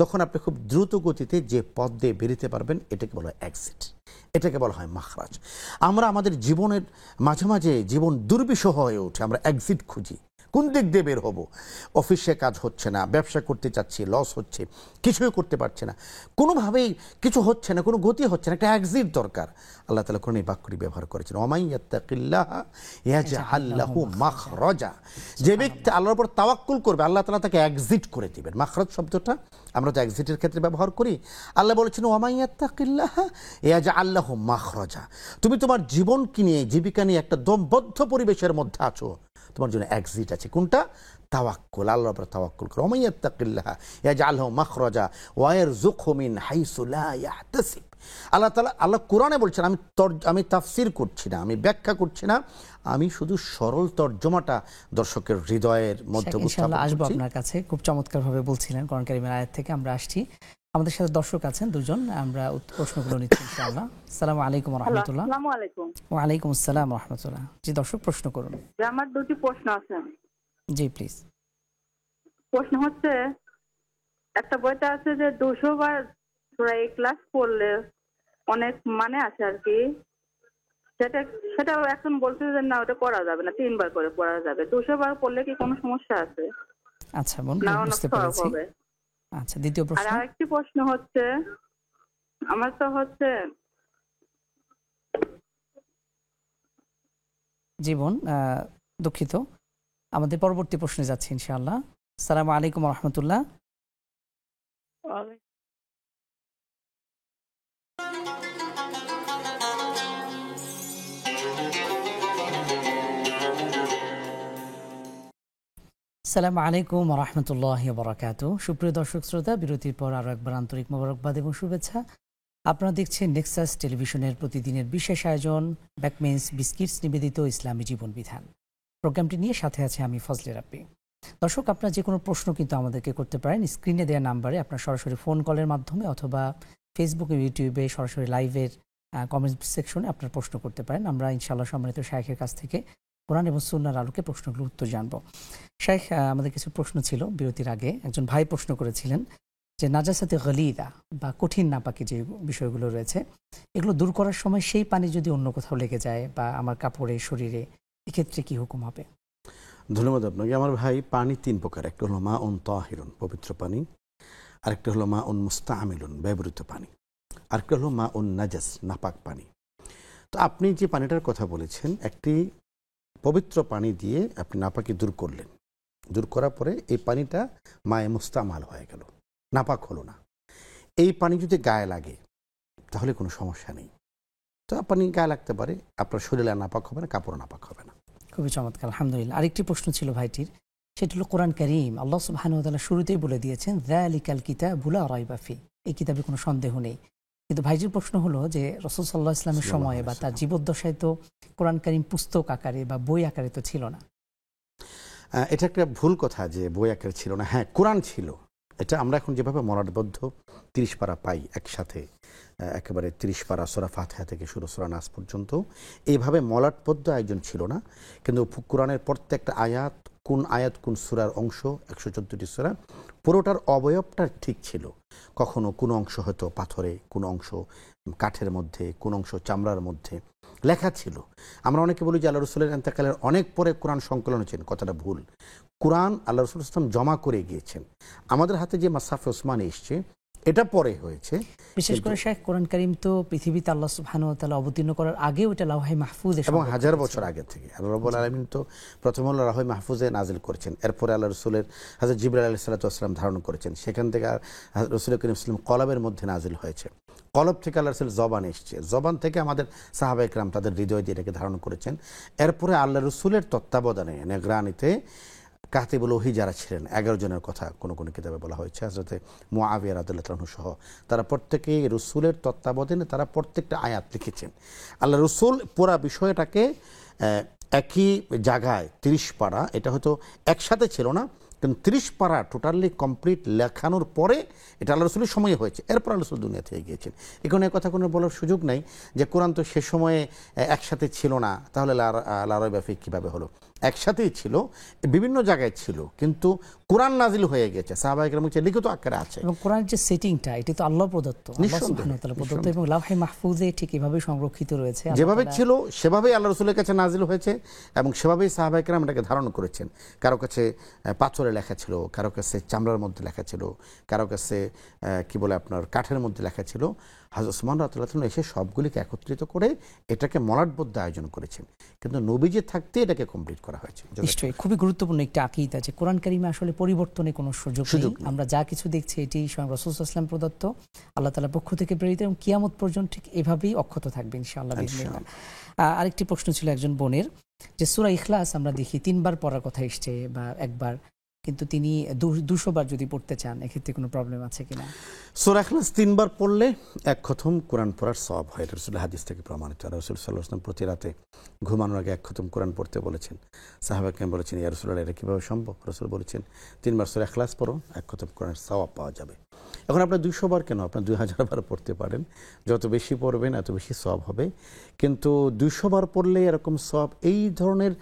তখন আপনি খুব দ্রুত গতিতে যে পথ দিয়ে বেরোতে পারবেন, এটাকে বলা হয় এক্সিট, এটাকে বলা হয় মাখরাজ। আমরা আমাদের জীবনের মাঝে মাঝে জীবন দুর্বিষহ হয়ে ওঠে, আমরা এক্সিট খুঁজি, কোন দিক দিয়ে বের হব। অফিসে কাজ হচ্ছে না, ব্যবসা করতে চাচ্ছি, লস হচ্ছে, কিছুই করতে পারছে না, কোনোভাবেই কিছু হচ্ছে না, কোনো গতি হচ্ছে না, একটা এক্সিট দরকার। আল্লাহ তাআলা কোরআনে বাক্যটি ব্যবহার করেছেন, ওয়ামান ইয়াত্তাকিল্লাহা ইয়াজআল লাহু মাখরাজা। যে ব্যক্তি আল্লাহর উপর তাওয়াক্কুল করবে, আল্লাহ তাআলা তাকে এক্সিট করে দিবেন। মাখরাজ শব্দটা আমরা তো এক্সিটের ক্ষেত্রে ব্যবহার করি। আল্লাহ বলেছেন ওয়ামান ইয়াত্তাকিল্লাহা ইয়াজআল লাহু মাখরাজা। তুমি তোমার জীবনকে নিয়ে, জীবিকা নিয়ে একটা দমবদ্ধ পরিবেশের মধ্যে আছো, তোমার জন্য এক্সিট আছে। কোনটা? তাওয়াক্কুল, আল্লাহর উপর তাওয়াক্কুল করো। ওয়া ইয়াত্তাকিল্লাহা ইয়াজআল লাহু মাখরাজা ওয়া ইয়ারযুকহু মিন হাইসু লা ইয়াহতাসিব। আল্লাহ কোরআনে বলছেন, আমি তাফসীর করছি না, আমি ব্যাখ্যা করছি না, আমি শুধু সরল তর্জমাটা দর্শকের হৃদয়ের মধ্যে উপস্থাপন করছি। আসবো আপনার কাছে, খুব চমৎকারভাবে বলছিলেন কোরআন কারীমের আয়াত থেকে। আমরা আসছি, আমাদের সাথে দর্শক আছেন দুজন, আমরা প্রশ্নগুলো নিচ্ছি ইনশাআল্লাহ। আসসালামু আলাইকুম ওয়া রাহমাতুল্লাহ। আসসালামু আলাইকুম। ওয়া আলাইকুম আসসালাম ওয়া রাহমাতুল্লাহ। জি দর্শক, প্রশ্ন করুন। আমার দুটি প্রশ্ন আছে। জি প্লিজ। প্রশ্ন হচ্ছে, একটা বইতে আছে যে 200 বার সূরা ইখলাস পড়লে অনেক মানে আছে আর কি, সেটাও এখন বলছে যে না, ওটা পড়া যাবে না, 3 বার করে পড়া যাবে। 200 বার পড়লে কি কোনো সমস্যা আছে? আচ্ছা বোন, না, বুঝতে পেরেছি। আচ্ছা, দ্বিতীয় প্রশ্ন। আর আরেকটি প্রশ্ন হচ্ছে, আমার তো হচ্ছে জীবন, দুঃখিত, আমাদের পরবর্তী প্রশ্নে যাচ্ছি ইনশাআল্লাহ। আসসালামু আলাইকুম ওয়া রাহমাতুল্লাহ। আসসালামু আলাইকুম ওয়া রাহমাতুল্লাহি ওয়া বারাকাতুহু। সুপ্রিয় দর্শক শ্রোতা, বিরতির পর আরো একবার আন্তরিক মোবারকবাদ এবং শুভেচ্ছা। আপনারা দেখছেন নেক্সাস টেলিভিশনের প্রতিদিনের বিশেষ আয়োজন ব্যাকমেন্স বিস্কিটস নিবেদিত ইসলামী জীবন বিধান। প্রোগ্রামটি নিয়ে সাথে আছে আমি ফজলে রাব্বি। দর্শক, আপনারা যে কোনো প্রশ্ন কিন্তু আমাদেরকে করতে পারেন স্ক্রিনে দেওয়া নাম্বারে, আপনার সরাসরি ফোন কলের মাধ্যমে অথবা ফেসবুকে, ইউটিউবে সরাসরি লাইভের কমেন্ট সেকশনে আপনার প্রশ্ন করতে পারেন। আমরা ইনশাআল্লাহ সম্মানিত শাইখের কাছ থেকে কোরআন এবং সুন্নাহর আলোকে প্রশ্নগুলোর উত্তর জানব। শাইখ, আমাদের কিছু প্রশ্ন ছিল বিরতির আগে। একজন ভাই প্রশ্ন করেছিলেন যে নাজাসাতে গলিদা বা কঠিন নাপাকি যে বিষয়গুলো রয়েছে, এগুলো দূর করার সময় সেই পানি যদি অন্য কোথাও লেগে যায় বা আমার কাপড়ে, শরীরে, এক্ষেত্রে কি হুকুম হবে? ধন্যবাদ আপনাকে। আমার ভাই, পানি 3 প্রকার। একটা হলো মা উন তাহিরুন, পবিত্র পানি, আরেকটা হলো মা উন মুস্তাআমিলুন, ব্যবহৃত পানি, আরেকটা হলো মা উন নাজাস, নাপাক পানি। তো আপনি যে পানিটার কথা বলেছেন, একটি পবিত্র পানি দিয়ে আপনি নাপাকি দূর করলেন, দূর করার পরে এই পানিটা মায়ে মুস্তামাল হয়ে গেল, নাপাক হলো না। এই পানি যদি গায়ে লাগে তাহলে কোনো সমস্যা নেই। তো পানি গায়ে লাগতে পারে, আপনার শরীরে নাপাক হবে না, কাপড় নাপাক হবে না। খুবই চমৎকার, আলহামদুলিল্লাহ। আরেকটি প্রশ্ন ছিল ভাইটির, সেটা হলো কোরআন কারীম আল্লাহ সুবহানাহু ওয়া তাআলা শুরুতেই বলে দিয়েছেন যালিকাল কিতাবু লা রাইবা ফি, এই কিতাবে কোনো সন্দেহ নেই। কিন্তু ভাইজির প্রশ্ন হলো যে রাসূল সাল্লাল্লাহু আলাইহি ওয়াসাল্লামের সময়ে বা তার জীবদ্দশায় তো কোরআন কারীম পুস্তক আকারে বা বই আকারে তো ছিল না। এটা একটা ভুল কথা যে বই আকারে ছিল না। হ্যাঁ, কোরআন ছিল। এটা আমরা এখন যেভাবে মলাটবদ্ধ 30 পারা পাই একসাথে, একেবারে 30 পারা সূরা ফাতিহা থেকে শুরু সূরা নাস পর্যন্ত, এইভাবে মলাটবদ্ধ আয়োজন ছিল না। কিন্তু কোরআনের প্রত্যেকটা আয়াত কোন সূরার অংশ, 114টি সূরা, পুরোটার অবয়বটা ঠিক ছিল। কখনো কোনো অংশ হয়তো পাথরে, কোনো অংশ কাঠের মধ্যে, কোনো অংশ চামড়ার মধ্যে লেখা ছিল। আমরা অনেকে বলি যে আল্লাহ রসুলের ইন্তেকালের অনেক পরে কোরআন সংকলন হয়েছেন, কথাটা ভুল। কোরআন আল্লাহ রসুল ইসলাম জমা করে গিয়েছেন। আমাদের হাতে যে মাসহাফে ওসমানী এসছে এটা পরে হয়েছে। বিশেষ করে শেখ কোরআন কারীম তো পৃথিবীতে আল্লাহ সুবহানাহু ওয়া তাআলা অবতীর্ণ করার আগেও এটা লাওহে মাহফুজে এবং হাজার বছর আগে থেকে আল্লাহ রাব্বুল আলামিন তো প্রথম হলো লাওহে মাহফুজে নাজিল করেছেন, এরপরে আল্লাহ রসুলের হযরত জিবরাইল আলাইহিস সালাতু ওয়াস সালাম ধারণ করেছেন, সেখান থেকে রসুল করিম সাল্লাল্লাহু আলাইহি ওয়াসাল্লাম কলবের মধ্যে নাজিল হয়েছে, কলব থেকে আল্লাহ রসুল জবান এসছে, জবান থেকে আমাদের সাহাবা ইকরাম তাদের হৃদয় দিয়ে এটাকে ধারণ করেছেন। এরপরে আল্লাহ রসুলের তত্ত্বাবধানে নিগরানিতে কাতিবুল ওহী যারা ছিলেন 11 জনের কথা কোনো কোনো কিতাবে বলা হয়েছে, হযরতে মুআবিয়া রাদিয়াল্লাহু আনহু সহ, তারা প্রত্যেকেই রসুলের তত্ত্বাবধানে তারা প্রত্যেকটা আয়াত লিখেছেন। আল্লাহ রসুল পুরা বিষয়টাকে একই জায়গায় 30 পারা, এটা হয়তো একসাথে ছিল না, কিন্তু 30 পারা টোটালি কমপ্লিট লেখানোর পরে এটা আল্লাহ রসুলের সময় হয়েছে, এরপর আল্লাহ রসুল দুনিয়া থেকে গিয়েছেন। এখানে কথা কোনো বলার সুযোগ নাই যে কোরআন তো সে সময়ে একসাথে ছিল না, তাহলে লা রাইবা ফি কীভাবে হলো? একসাথেই ছিল, বিভিন্ন জায়গায় ছিল, কিন্তু কোরআন নাজিল হয়ে গেছে, সাহাবা ইকরাম লিখিত আকারে আছে। এবং কোরআনের যে সেটিংটা, এটা তো আল্লাহ প্রদত্ত, আল্লাহ সুবহানাহু ওয়া তাআলা প্রদত্ত, এবং লাওহে মাহফুজে ঠিক এভাবে সংরক্ষিত রয়েছে। যেভাবে ছিল সেভাবেই আল্লাহ রসুলের কাছে নাজিল হয়েছে এবং সেভাবেই সাহাবা ইকরাম এটাকে ধারণ করেছেন। কারো কাছে পাথরে লেখা ছিল, কারো কাছে চামড়ার মধ্যে লেখা ছিল, কারো কাছে কি বলে আপনার কাঠের মধ্যে লেখা ছিল। হযরত ওসমান রাদিয়াল্লাহু আনহু এসে সবগুলিকে একত্রিত করে এটাকে মলাটবদ্ধ আয়োজন করেছেন, কিন্তু নবীজি থাকতে এটাকে কমপ্লিট করা হয়েছে। নিশ্চয়ই খুবই গুরুত্বপূর্ণ একটা আকীদা যে কোরআন কারীমে আসলে পরিবর্তনের কোনো সুযোগ নেই। আমরা যা কিছু দেখছি এটি স্বয়ং রাসূল সাল্লাল্লাহু আলাইহি ওয়াসাল্লাম প্রদত্ত, আল্লাহ তাআলার পক্ষ থেকে প্রেরিত, এবং কিয়ামত পর্যন্ত ঠিক এভাবেই অক্ষত থাকবে ইনশাআল্লাহ বিইذনিল্লাহ। আরেকটি প্রশ্ন ছিল একজন বোনের, যে সূরা ইখলাস আমরা দেখি 3 বার পড়ার কথা এসছে বা একবার, কিন্তু তিনি 200 বার যদি পড়তে চান এক্ষেত্রে কোনো প্রবলেম আছে কিনা? সূরা ইখলাস 3 বার পড়লে এক খতম কোরআন পড়ার সওয়াব হয়, এটা রাসূলের হাদিস থেকে প্রমাণিত। রাসূল সাল্লাল্লাহু আলাইহি ওয়াসাল্লাম প্রতি রাতে ঘুমানোর আগে এক খতম কোরআন পড়তে বলেছেন। সাহাবাকে বলেছেন, ইয়া রাসূলুল্লাহ, এটা কিভাবে সম্ভব? রাসূল বলেছেন 3 বার সূরা ইখলাস পড়ো, এক খতম কোরআনের সওয়াব পাওয়া যাবে। এখন আপনার 200 বার কেন, আপনার 2000 বার পড়তে পারেন, যত বেশি পড়বেন এত বেশি সওয়াব হবে। কিন্তু 200 বার পড়লে এরকম সওয়াব এই ধরনের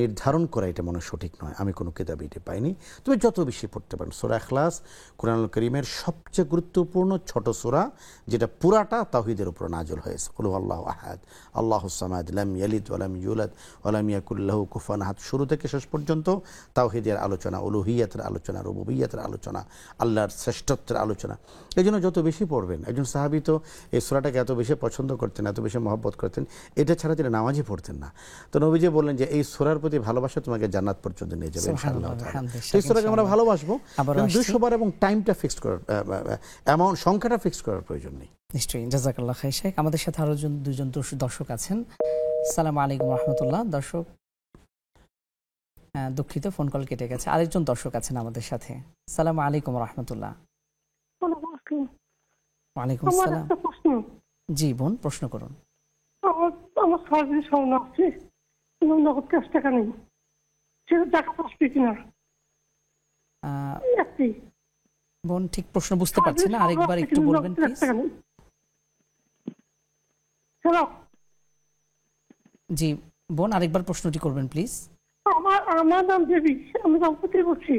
নির্ধারণ করা এটা মনে সঠিক নয়, আমি কোনো কিতাবে এটা পাইনি। তবে যত বেশি পড়তে পারেন। সূরা ইখলাস কোরআনুল কারীমের সবচেয়ে গুরুত্বপূর্ণ ছোট সূরা, যেটা পুরাটা তাওহীদের উপর নাযিল হয়েছে। কুল হুয়াল্লাহু আহাদ, আল্লাহুস সামাদ, লাম ইয়ালিদ ওয়া লাম ইউলাদ ওয়া লাম ইয়াকুল লাহু কুফুয়ান আহাদ, শুরু থেকে শেষ পর্যন্ত তাওহীদের আলোচনা, উলুহিয়াতের আলোচনা, রুবুবিয়্যাতের আলোচনা, আল্লাহর শ্রেষ্ঠত্বের আলোচনা। এই জন্য যত বেশি পড়বেন, একজন সাহাবী তো এই সূরাটাকে এত বেশি পছন্দ করতেন, এত বেশি মহব্বত করতেন, এটা ছাড়া তিনি নামাজই পড়তেন না। তো নবীজি বললেন যে এই সূরার প্রতি ভালোবাসা তোমাকে জান্নাত পর্যন্ত নিয়ে যাবে ইনশাআল্লাহ। এই সূরাকে আমরা ভালোবাসবো, 200 বার, এবং টাইমটা ফিক্সড করার, অ্যামাউন্ট, সংখ্যাটা ফিক্সড করার প্রয়োজন নেই। নিশ্চয়ই, জাযাকাল্লাহ খাইর শেখ। আমাদের সাথে আরো দুজন দর্শক আছেন। আসসালামু আলাইকুম রাহমাতুল্লাহ। দর্শক, দুঃখিত, ফোন কল কেটে গেছে। আরেকজন দর্শক আছেন আমাদের সাথে। আসসালামু আলাইকুম রাহমাতুল্লাহ। ওয়ালাইকুম আসসালাম। জি বোন, প্রশ্ন করুন। আমার সার্জারি সামনে আছে, কিন্তু নগদ ক্যাশ টাকা নেই, সেটা টাকা আসবে কিনা? বোন ঠিক প্রশ্ন বুঝতে পারছি না, আরেকবার একটু বলবেন প্লিজ। জি বোন, আরেকবার প্রশ্নটি করবেন প্লিজ। আমার নাম দেবী, আমি দম্পতি বলছি।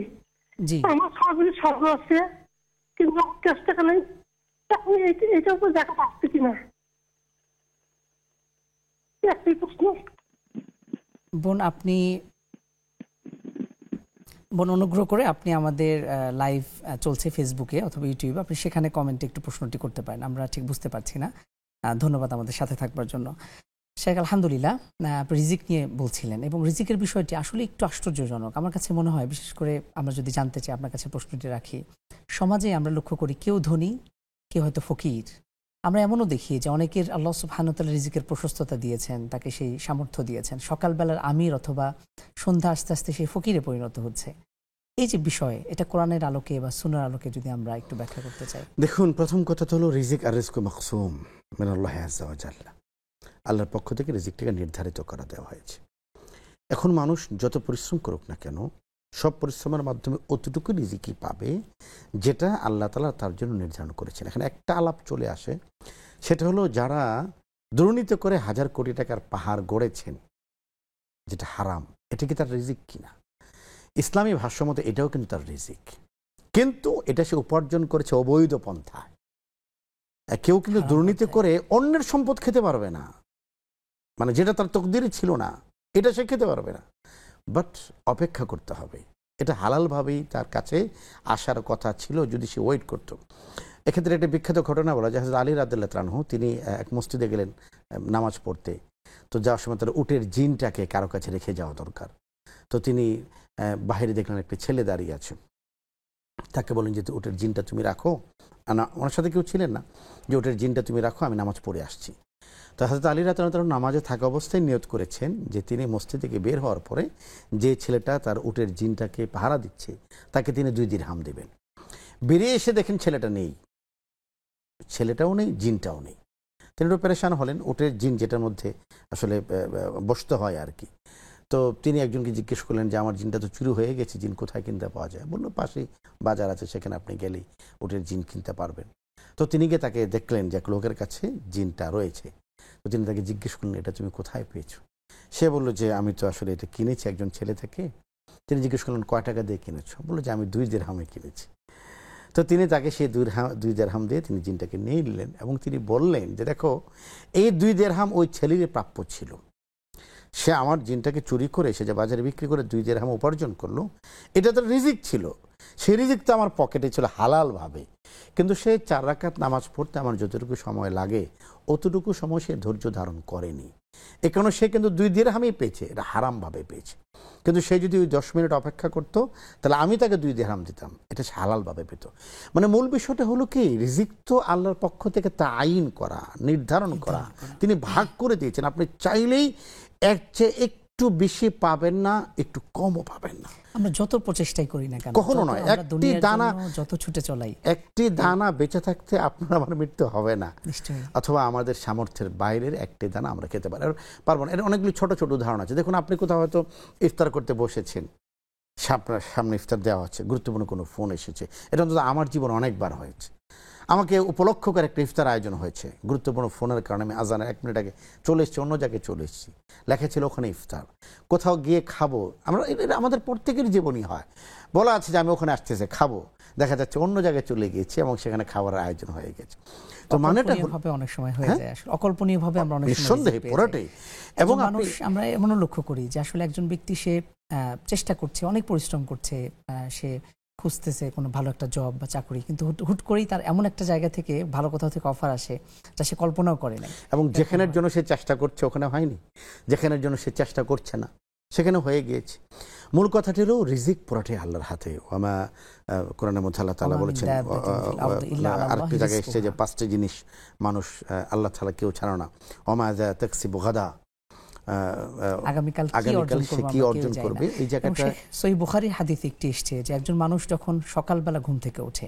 জি, আমার সার্জারি সামনে আছে, কিন্তু ক্যাশ টাকা নেই, এখন এইটার উপর দেখা আসবে কিনা? বোন অনুগ্রহ করে আপনি আমাদের লাইভ চলছে ফেসবুকে অথবা ইউটিউবে, আপনি সেখানে কমেন্টে একটু প্রশ্নটি করতে পারেন। আমরা ঠিক বুঝতে পারছি না। ধন্যবাদ আমাদের সাথে থাকবার জন্য। শেখ আলহামদুলিল্লাহ, আপনি রিজিক নিয়ে বলছিলেন এবং রিজিকের বিষয়টি আসলে একটু আশ্চর্যজনক। আমার কাছে মনে হয়, বিশেষ করে আমরা যদি জানতে চাই, আপনার কাছে প্রশ্নটি রাখি, সমাজে আমরা লক্ষ্য করি কেউ ধনী, কেউ হয়তো ফকির। আমরা এমনও দেখি যে অনেকের আল্লাহ সুবহানাহু ওয়া তাআলা রিজিকের প্রশস্ততা দিয়েছেন, তাকে সেই সামর্থ্য দিয়েছেন, সকালবেলার আমির অথবা সন্ধ্যা আস্তে আস্তে সেই ফকিরে পরিণত হচ্ছে। এই যে বিষয়, এটা কোরআনের আলোকে বা সুন্নাহর আলোকে যদি আমরা একটু ব্যাখ্যা করতে চাই। দেখুন, প্রথম কথা তো হলো রিজিক আর রিজকু মাকসুম মিনাল্লাহি আযজা ওয়া জাল্লা। আল্লাহর পক্ষ থেকে রিজিকটাকে নির্ধারিত করা দেওয়া হয়েছে। এখন মানুষ যত পরিশ্রম করুক না কেন, সব পরিশ্রমের মাধ্যমে অতটুকু রিজিকই পাবে যেটা আল্লাহ তাআলা তার জন্য নির্ধারণ করেছেন। এখানে একটা আলাপ চলে আসে, সেটা হলো যারা দুর্নীতি করে হাজার কোটি টাকার পাহাড় গড়েছেন, যেটা হারাম, এটা কি তার রিজিক কিনা? ইসলামী ভাষ্যমতে এটাও কিন্তু তার রিজিক, কিন্তু এটা সে উপার্জন করেছে অবৈধ পন্থায়। কেউ কিন্তু দুর্নীতি করে অন্যের সম্পদ খেতে পারবে না, মানে যেটা তার তকদিরে ছিল না, এটা সে খেতে পারবে না। বাট অপেক্ষা করতে হবে, এটা হালালভাবেই তার কাছে আসার কথা ছিল যদি সে ওয়েট করত। এক্ষেত্রে একটা বিখ্যাত ঘটনা বলা যায়, হযরত আলী রাদিয়াল্লাহু তাআলা আনহু, তিনি এক মসজিদে গেলেন নামাজ পড়তে। তো যাওয়ার সময় তার উটের জিনটাকে কারো কাছে রেখে যাওয়া দরকার। তো তিনি বাহিরে দেখলেন একটি ছেলে দাঁড়িয়ে আছে, তাকে বলেন যে উটের জিনটা তুমি রাখো। না, ওনার সাথে কেউ ছিলেন না, যে উটের জিনটা তুমি রাখো, আমি নামাজ পড়ে আসছি। তো হযরত আলী রাদিয়াল্লাহু তাআলা নামাজে থাকা অবস্থায় নিয়ত করেছেন যে তিনি মসজিদ থেকে বের হওয়ার পরে যে ছেলেটা তার উটের জিনটাকে পাহারা দিচ্ছে তাকে তিনি 2 দিরহাম দেবেন। বেরিয়ে এসে দেখেন ছেলেটা নেই, ছেলেটাও নেই, জিনটাও নেই। তিনি একটু পেরেশান হলেন, উটের জিন যেটার মধ্যে আসলে বসতে হয় আর কি। তো তিনি একজনকে জিজ্ঞেস করলেন যে আমার জিনটা তো চুরি হয়ে গেছে, জিন কোথায় কিনতে পাওয়া যায়? বললো পাশেই বাজার আছে, সেখানে আপনি গেলেই উটের জিন কিনতে পারবেন। তো তিনি গিয়ে তাকে দেখলেন যে এক লোকের কাছে জিনটা রয়েছে। তো তিনি তাকে জিজ্ঞেস করলেন, এটা তুমি কোথায় পেয়েছো? সে বললো যে আমি তো আসলে এটা কিনেছি একজন ছেলে থেকে। তিনি জিজ্ঞেস করলেন, কয় টাকা দিয়ে কিনেছো? বললো যে আমি 2 দিরহামে কিনেছি। তো তিনি তাকে সেই 2 দিরহাম দিয়ে তিনি জিনটাকে নিয়ে নিলেন এবং তিনি বললেন যে দেখো, এই 2 দিরহাম ওই ছেলের প্রাপ্য ছিল। সে আমার জিনটাকে চুরি করে সে যে বাজারে বিক্রি করে 2 দিরহাম উপার্জন করলো, এটা তো রিজিক ছিল। সেই রিজিক তো আমার পকেটে ছিল হালালভাবে, কিন্তু সে 4 রাকাত নামাজ পড়তে আমার যতটুকু সময় লাগে অতটুকু সময় সে ধৈর্য ধারণ করেনি। এ কারণে সে কিন্তু 2 দিরহামই পেয়েছে, এটা হারামভাবে পেয়েছে। কিন্তু সে যদি ওই 10 মিনিট অপেক্ষা করতো তাহলে আমি তাকে 2 দিরহাম দিতাম, এটা সে হালালভাবে পেত। মানে মূল বিষয়টা হলো কি, রিজিক তো আল্লাহর পক্ষ থেকে তাইন করা, নির্ধারণ করা, তিনি ভাগ করে দিয়েছেন। আপনি চাইলেই এর চেয়ে একটু বেশি পাবেন না, একটু কমও পাবেন না। আমরা যত প্রচেষ্টাই করি না কেন, কখনো নয়। একটি দানা, যত ছুটে চলাই, একটি দানা বেঁচে থাকতে আপনার আমার মৃত্যু হবে না, নিশ্চয়ই। অথবা আমাদের সামর্থ্যের বাইরের একটি দানা আমরা খেতে পারবো না। এর অনেকগুলি ছোট ছোট উদাহরণ আছে। দেখুন, আপনি কোথাও হয়তো ইফতার করতে বসেছেন, আপনার সামনে ইফতার দেওয়া হচ্ছে, গুরুত্বপূর্ণ কোনো ফোন এসেছে। এটা অন্তত আমার জীবন অনেকবার হয়েছে। আমাকে উপলক্ষ করে একটা ইফতার আয়োজন হয়েছে, গুরুত্বপূর্ণ ফোনের কারণে আমি আজানের 1 মিনিট আগে চলে এসেছি, অন্য জায়গায় চলে এসেছি, লেখা ছিল ওখানে ইফতার। কোথাও গিয়ে খাবো, আমরা এটা আমাদের প্রত্যেকের জীবনই হয়, বলা আছে যে আমি ওখানে আসতেছে খাবো, দেখা যাচ্ছে অন্য জায়গায় চলে গিয়েছি এবং সেখানে খাবারের আয়োজন হয়ে গেছে। তো মানেটা ভাবে অনেক সময় হয়ে যায়, আসলে অকল্পনীয় ভাবে আমরা অনেক সময় নিঃসন্দেহে পুরোটাই। এবং আমরা এমনও লক্ষ্য করি যে আসলে একজন ব্যক্তি সে চেষ্টা করছে, অনেক পরিশ্রম করছে, সে খুঁজতেছে কোনো ভালো একটা জব বা চাকরি, কিন্তু হুট করেই তার এমন একটা জায়গা থেকে ভালো কোথাও থেকে অফার আসে যা সে কল্পনাও করে না। এবং যেখানের জন্য সে চেষ্টা করছে ওখানে হয়নি, যেখানের জন্য সে চেষ্টা করছে না সেখানে হয়ে গিয়েছে। মূল কথাটি হলো রিজিক পুরোটাই আল্লাহর হাতে। ওমা, কোরআনের মধ্যে আল্লাহ তাআলা বলেছেন, আরেকটি জায়গায় এসেছে যে 5টি জিনিস মানুষ আল্লাহ তাআলা কেউ ছাড়া না। ওমা যা তাকসিবু গাদা, আগামীকাল সে কি অর্জন করবে। এই জায়গাটা সহিহ বুখারীর হাদিসে একটি এসেছে যে একজন মানুষ যখন সকালবেলা ঘুম থেকে ওঠে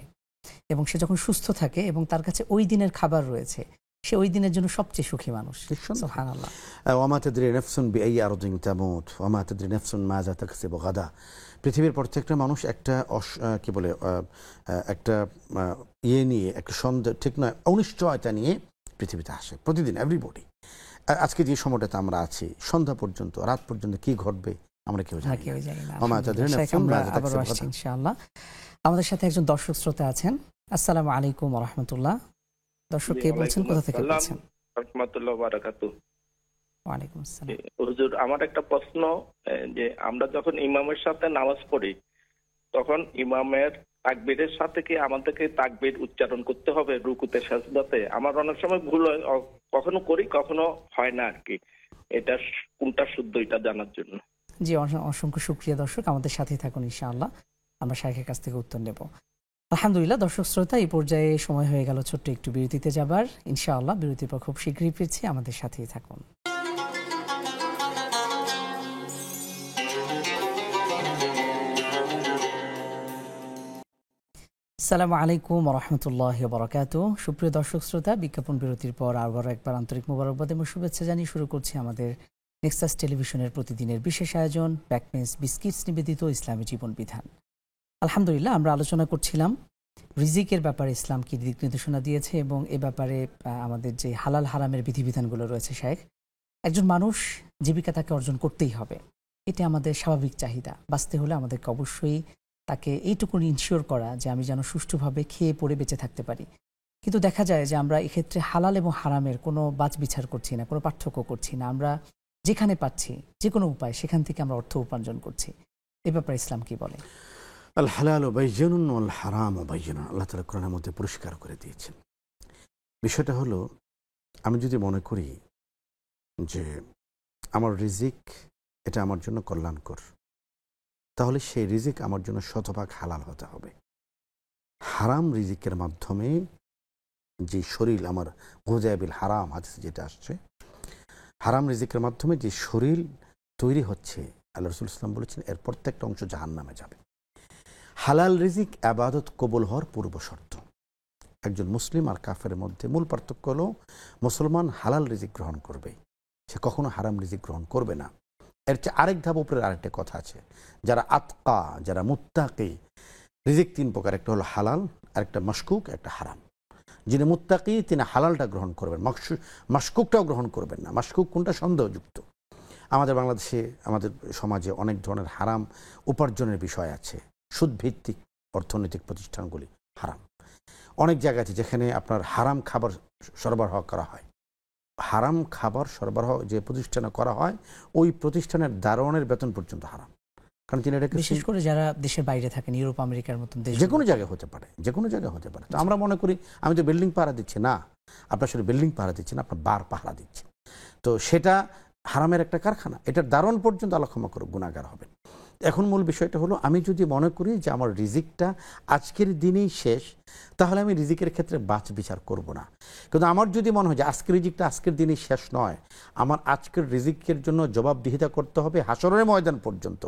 এবং সে যখন সুস্থ থাকে এবং তার কাছে ওই দিনের খাবার রয়েছে, সে ওই দিনের জন্য সবচেয়ে সুখী মানুষ। সুবহানাল্লাহ। ওয়ামা তাদরি নাফসুন বিআইয়ি আরদিন তামুত ওয়ামা তাদরি নাফসুন মাযা তাকসিবু গাদা। পৃথিবীর প্রত্যেকটা মানুষ একটা কি বলে একটা নিয়ে, একটা সন্দেহ ঠিক নয়, অনিশ্চয়তা নিয়ে পৃথিবীতে আসে প্রতিদিন, এভরিবডি। আজকে যে সময়টাতে আমরা আছি, সন্ধ্যা পর্যন্ত, রাত পর্যন্ত কি ঘটবে আমরা কেউ জানি না। ইনশাআল্লাহ আমাদের সাথে একজন দর্শক শ্রোতা আছেন। আসসালামু আলাইকুম ওয়া রাহমাতুল্লাহ। দর্শক কে বলছেন, কোথা থেকে বলছেন? রাহমাতুল্লাহ ওয়া বারাকাতুহু। ওয়া আলাইকুম আসসালাম। হুজুর, আমার একটা প্রশ্ন, যে আমরা যখন ইমামের সাথে নামাজ পড়ি তখন ইমামের তাকবীরের সাথে কি আমাদেরকে তাকবীর উচ্চারণ করতে হবে রুকুতে, সাজদাতে? আমার অনেক সময় ভুল হয়, কখনো করি কখনো হয় না আর কি। এটা কোনটা শুদ্ধ এটা জানার জন্য। জি, অসংখ্য শুকরিয়া দর্শক, আমাদের সাথেই থাকুন, ইনশাআল্লাহ আমরা শাইখের কাছ থেকে উত্তর নেব। আলহামদুলিল্লাহ দর্শক শ্রোতা, এই পর্যায়ে সময় হয়ে গেল ছোট্ট একটু বিরতিতে যাবার। ইনশাআল্লাহ বিরতির পর খুব শীঘ্রই ফিরছি, আমাদের সাথেই থাকুন। আসসালামু আলাইকুম রহমতুল্লাহ বরকাত। সুপ্রিয় দর্শক শ্রোতা, বিজ্ঞাপন বিরতির পর আবার একবার আন্তরিক মোবারকবাদ এবং শুভেচ্ছা জানিয়ে শুরু করছি আমাদের নেক্সাস টেলিভিশনের প্রতিদিনের বিশেষ আয়োজন ব্যাকমেন্স বিস্কিটস নিবেদিত ইসলামী জীবন বিধান। আলহামদুলিল্লাহ আমরা আলোচনা করছিলাম রিজিকের ব্যাপারে ইসলাম কি দিক নির্দেশনা দিয়েছে এবং এ ব্যাপারে আমাদের যে হালাল হারামের বিধিবিধানগুলো রয়েছে। শাইখ, একজন মানুষ জীবিকা তাকে অর্জন করতেই হবে, এটা আমাদের স্বাভাবিক চাহিদা। বাঁচতে হলে আমাদেরকে অবশ্যই তাকে এইটুকু ইনশিওর করা যে আমি যেন সুষ্ঠুভাবে খেয়ে পড়ে বেঁচে থাকতে পারি। কিন্তু দেখা যায় যে আমরা এক্ষেত্রে হালাল এবং হারামের কোনো বাছ বিচার করছি না, কোনো পার্থক্য করছি না। আমরা যেখানে পাচ্ছি যে কোনো উপায় সেখান থেকে আমরা অর্থ উপার্জন করছি। এ ব্যাপারে ইসলাম কি বলে? আল হালালু বাইয়িনুন ওয়াল হারামু বাইয়িনুন, আল্লাহ তাআলা কোরআনের মধ্যে পরিষ্কার করে দিয়েছেন। বিষয়টা হলো, আমি যদি মনে করি যে আমার রিজিক এটা আমার জন্য কল্যাণকর, তাহলে সেই রিজিক আমার জন্য শতভাগ হালাল হতে হবে। হারাম রিজিকের মাধ্যমে যে শরীর আমার গুযাবিল হারাম হাদিসে যেটা আসছে, হারাম রিজিকের মাধ্যমে যে শরীর তৈরি হচ্ছে, আল্লাহ রাসূল সাল্লাল্লাহু আলাইহি ওয়াসাল্লাম বলেছেন এর প্রত্যেকটা অংশ জাহান্নামে যাবে। হালাল রিজিক ইবাদত কবুল হওয়ার পূর্ব শর্ত। একজন মুসলিম আর কাফেরের মধ্যে মূল পার্থক্য হলো, মুসলমান হালাল রিজিক গ্রহণ করবে, সে কখনো হারাম রিজিক গ্রহণ করবে না। এর চেয়ে আরেক ধাপ উপরে আরেকটা কথা আছে, যারা আতকা, যারা মুত্তাকি, রিজিক তিন প্রকার, একটা হলো হালাল, আরেকটা মাশকুক, একটা হারাম। যিনি মুত্তাকি তিনি হালালটা গ্রহণ করবেন, মাশকুকটাও গ্রহণ করবেন না। মাশকুক কোনটা? সন্দেহযুক্ত। আমাদের বাংলাদেশে, আমাদের সমাজে অনেক ধরনের হারাম উপার্জনের বিষয় আছে। সুদভিত্তিক অর্থনৈতিক প্রতিষ্ঠানগুলি হারাম। অনেক জায়গা আছে যেখানে আপনার হারাম খাবার সরবরাহ করা হয়। হারাম খাবার সরবরাহ যে প্রতিষ্ঠানে করা হয়, ওই প্রতিষ্ঠানের দারোয়ানের বেতন পর্যন্ত হারাম। কারণ তিনি এটাকে, বিশেষ করে যারা দেশের বাইরে থাকেন, ইউরোপ আমেরিকার মতন দেশ, যে কোনো জায়গায় হতে পারে, যে কোনো জায়গায় হতে পারে। তো আমরা মনে করি আমি তো বিল্ডিং পাহারা দিচ্ছি না, আপনার আসলে বিল্ডিং পাহারা দিচ্ছেন, আপনার বার পাহারা দিচ্ছেন। তো সেটা হারামের একটা কারখানা, এটার দারোয়ান পর্যন্ত আল্লাহ ক্ষমা করে গুনাহগার হবেন। এখন মূল বিষয়টা হলো, আমি যদি মনে করি যে আমার রিজিকটা আজকের দিনেই শেষ, তাহলে আমি রিজিকের ক্ষেত্রে বাছ বিচার করব না। কিন্তু আমার যদি মনে হয় যে আজকের রিজিকটা আজকের দিনেই শেষ নয়, আমার আজকের রিজিকের জন্য জবাবদিহিতা করতে হবে হাসরের ময়দান পর্যন্ত,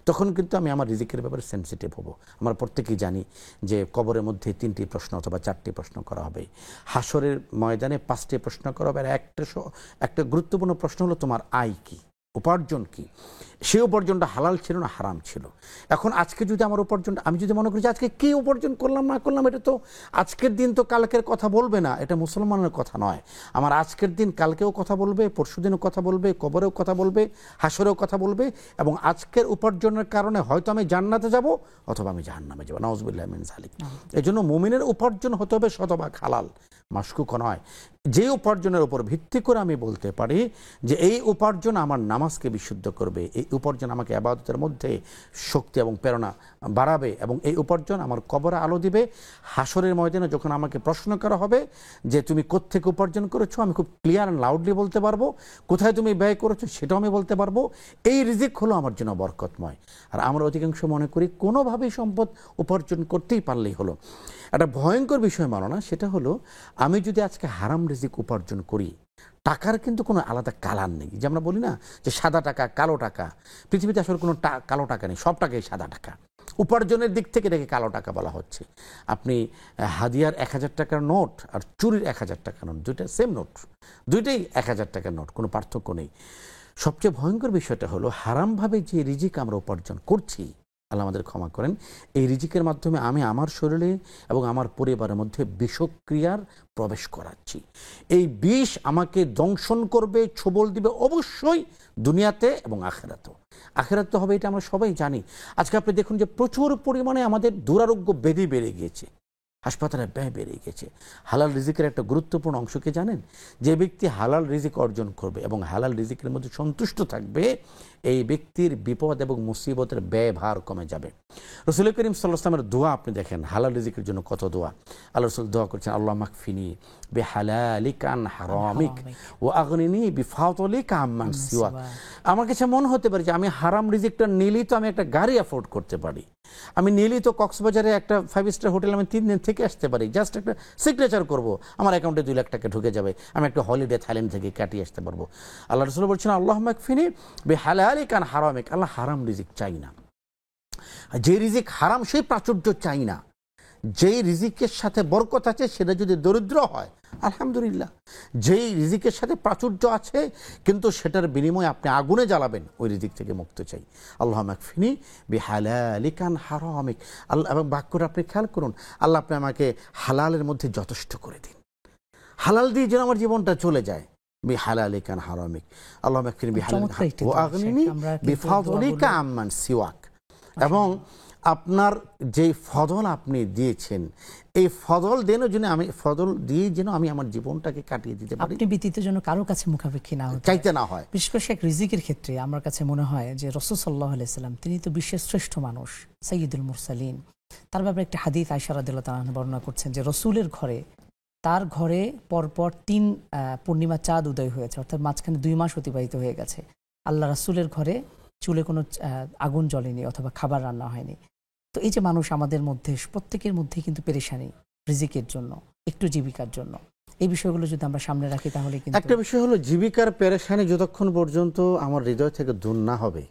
তখন কিন্তু আমি আমার রিজিকের ব্যাপারে সেন্সিটিভ হব। আমরা প্রত্যেকেই জানি যে কবরের মধ্যে 3টি প্রশ্ন অথবা 4টি প্রশ্ন করা হবে, হাসরের ময়দানে 5টি প্রশ্ন করা হবে। আর একটা গুরুত্বপূর্ণ প্রশ্ন হলো, তোমার আয় কি, উপার্জন কি? সেই উপার্জনটা হালাল ছিল না হারাম ছিল? এখন আজকে যদি আমার উপার্জনটা, আমি যদি মনে করি যে আজকে কী উপার্জন করলাম না করলাম, এটা তো আজকের দিন তো কালকের কথা বলবে না, এটা মুসলমানের কথা নয়। আমার আজকের দিন কালকেও কথা বলবে, পরশুদিনও কথা বলবে, কবরেও কথা বলবে, হাসরেও কথা বলবে। এবং আজকের উপার্জনের কারণে হয়তো আমি জান্নাতে যাব অথবা আমি জাহান্নামে যাব, নাউযুবিল্লাহি মিন যালিক। এই জন্য মুমিনের উপার্জন হতে হবে শতভাগ হালাল, মাশকুক নয়। যে উপার্জনের উপর ভিত্তি করে আমি বলতে পারি যে এই উপার্জন আমার নামাজকে বিশুদ্ধ করবে, এই উপার্জন আমাকে ইবাদতের মধ্যে শক্তি এবং প্রেরণা বাড়াবে, এবং এই উপার্জন আমার কবরে আলো দিবে। হাসরের ময়দানে যখন আমাকে প্রশ্ন করা হবে যে তুমি কোত্থেকে উপার্জন করেছো, আমি খুব ক্লিয়ার অ্যান্ড লাউডলি বলতে পারবো। কোথায় তুমি ব্যয় করেছো সেটাও আমি বলতে পারবো। এই রিজিক হলো আমার জন্য বরকতময়। আর আমরা অধিকাংশ মনে করি কোনোভাবেই সম্পদ উপার্জন করতেই পারলেই হলো। একটা ভয়ঙ্কর বিষয় মানো না, সেটা হলো আমি যদি আজকে হারাম রিজিক উপার্জন করি, টাকার কিন্তু কোনো আলাদা কালার নেই। যে আমরা বলি না যে সাদা টাকা কালো টাকা, পৃথিবীতে আসলে কোনো কালো টাকা নেই, সব টাকাই সাদা টাকা। উপার্জনের দিক থেকে এটাকে কালো টাকা বলা হচ্ছে। আপনি হাদিয়ার 1000 টাকার নোট আর চুরির 1000 টাকার নোট, দুইটা সেম নোট, দুইটাই 1000 টাকার নোট, কোনো পার্থক্য নেই। সবচেয়ে ভয়ঙ্কর বিষয়টা হলো হারামভাবে যে রিজিক আমরা উপার্জন করছি, আল্লাহ আমাদের ক্ষমা করেন, এই রিজিকের মাধ্যমে আমি আমার শরীরে এবং আমার পরিবারের মধ্যে বিষক্রিয়ার প্রবেশ করাচ্ছি। এই বিষ আমাকে দংশন করবে, ছোবল দিবে অবশ্যই দুনিয়াতে এবং আখিরাতেও। আখিরাতে হবে এটা আমরা সবাই জানি। আজকে আপনি দেখুন যে প্রচুর পরিমাণে আমাদের দুরারোগ্য ব্যাধি বেড়ে গিয়েছে। হাসপাতালে ব্যয় বেড়ে গেছে। হালাল রিজিকের একটা গুরুত্বপূর্ণ অংশকে জানেন, যে ব্যক্তি হালাল রিজিক অর্জন করবে এবং হালাল রিজিকের মধ্যে সন্তুষ্ট থাকবে, এই ব্যক্তির বিপদ এবং মুসিবতের ব্যয়ভার কমে যাবে। রাসূল করিম সাল্লাল্লাহু আলাইহি ওয়াসাল্লামের দোয়া আপনি দেখেন, হালাল রিজিকের জন্য কত দোয়া। আল্লাহ রাসূল দোয়া করছেন, আল্লাহ মাকফিনি বিহালালিকা আন হারামিক ওয়া আগনিনি বিফাদলিকা আম্মান সিওয়াক। আমার কাছে মনে হতে পারে যে আমি হারাম রিজিকটা নিলেই তো আমি একটা গাড়ি অ্যাফোর্ড করতে পারি, আমি নিলেই তো কক্সবাজারে একটা 5 স্টার হোটেলে আমি 3 দিন থেকে আসতে পারি, জাস্ট একটা সিগনেচার করব, আমার অ্যাকাউন্টে 2 লাখ টাকা ঢুকে যাবে, আমি একটা হলিডে থাইল্যান্ড থেকে কাটিয়ে আসতে পারবো। আল্লাহ রাসূল বলছেন, আল্লাহ মাকফিনি বিহালালিকা আন হারামিক। আল্লাহ হারাম রিজিক চাই না, যে রিজিক হারাম সেই প্রাচুর্য চাই না। যেই রিজিকের সাথে বরকত আছে সেটা যদি দরিদ্র হয় আলহামদুলিল্লাহ, যেই রিজিকের সাথে প্রাচুর্য আছে কিন্তু সেটার বিনিময়ে আপনি আগুনে জ্বালাবেন, ওই রিজিক থেকে মুক্ত চাই। আল্লাহ মাকফিনি বিহালালিকা আন হারামিক। আল্লাহ, এবং বাক্যটা আপনি খেয়াল করুন, আল্লাহ আপনি আমাকে হালালের মধ্যে যথেষ্ট করে দিন, হালাল দিয়ে যেন আমার জীবনটা চলে যায়। বিহালালিকা আন হারামিক আল্লাহ মাকফিনি বিহালালিকা ওয়া আগনিনি বিফাদলিকা আম্মান সিওয়াক। এবং আপনার যেই ফদল আপনি দিয়েছেন, এই ফদল দিয়ে যেন আমি আমার জীবনটাকে কাটিয়ে দিতে পারি, আপনি ব্যতীত যেন কারো কাছে মুখাপেক্ষী না হতে চাইতে না হয়। বিশেষ করে শেখ রিজিকের ক্ষেত্রে আমার কাছে মনে হয় যে রাসূল সাল্লাল্লাহু আলাইহি সাল্লাম তিনি তো বিশ্বের শ্রেষ্ঠ মানুষ, সাইয়্যিদুল মুরসালিন। তার ব্যাপারে একটা হাদিস আয়েশা রাদিয়াল্লাহু তাআলা বর্ণনা করছেন যে রাসূলের ঘরে, তার ঘরে পরপর 3 পূর্ণিমা চাঁদ উদয় হয়েছে, অর্থাৎ মাঝখানে 2 মাস অতিবাহিত হয়ে গেছে। আল্লাহ রাসূলের ঘরে চুলে কোনো আগুন জ্বলেনি অথবা খাবার রান্না হয়নি। তো এই যে মানুষ আমাদের মধ্যে প্রত্যেকের মধ্যে কিন্তু পেরেশানি রিজিকের জন্য, একটু জীবিকার জন্য, এই বিষয়গুলো যদি আমরা সামনে রাখি তাহলে কিন্তু একটা বিষয় হলো জীবিকার পেরেশানি যতক্ষণ পর্যন্ত আমার হৃদয় থেকে দূর না হবে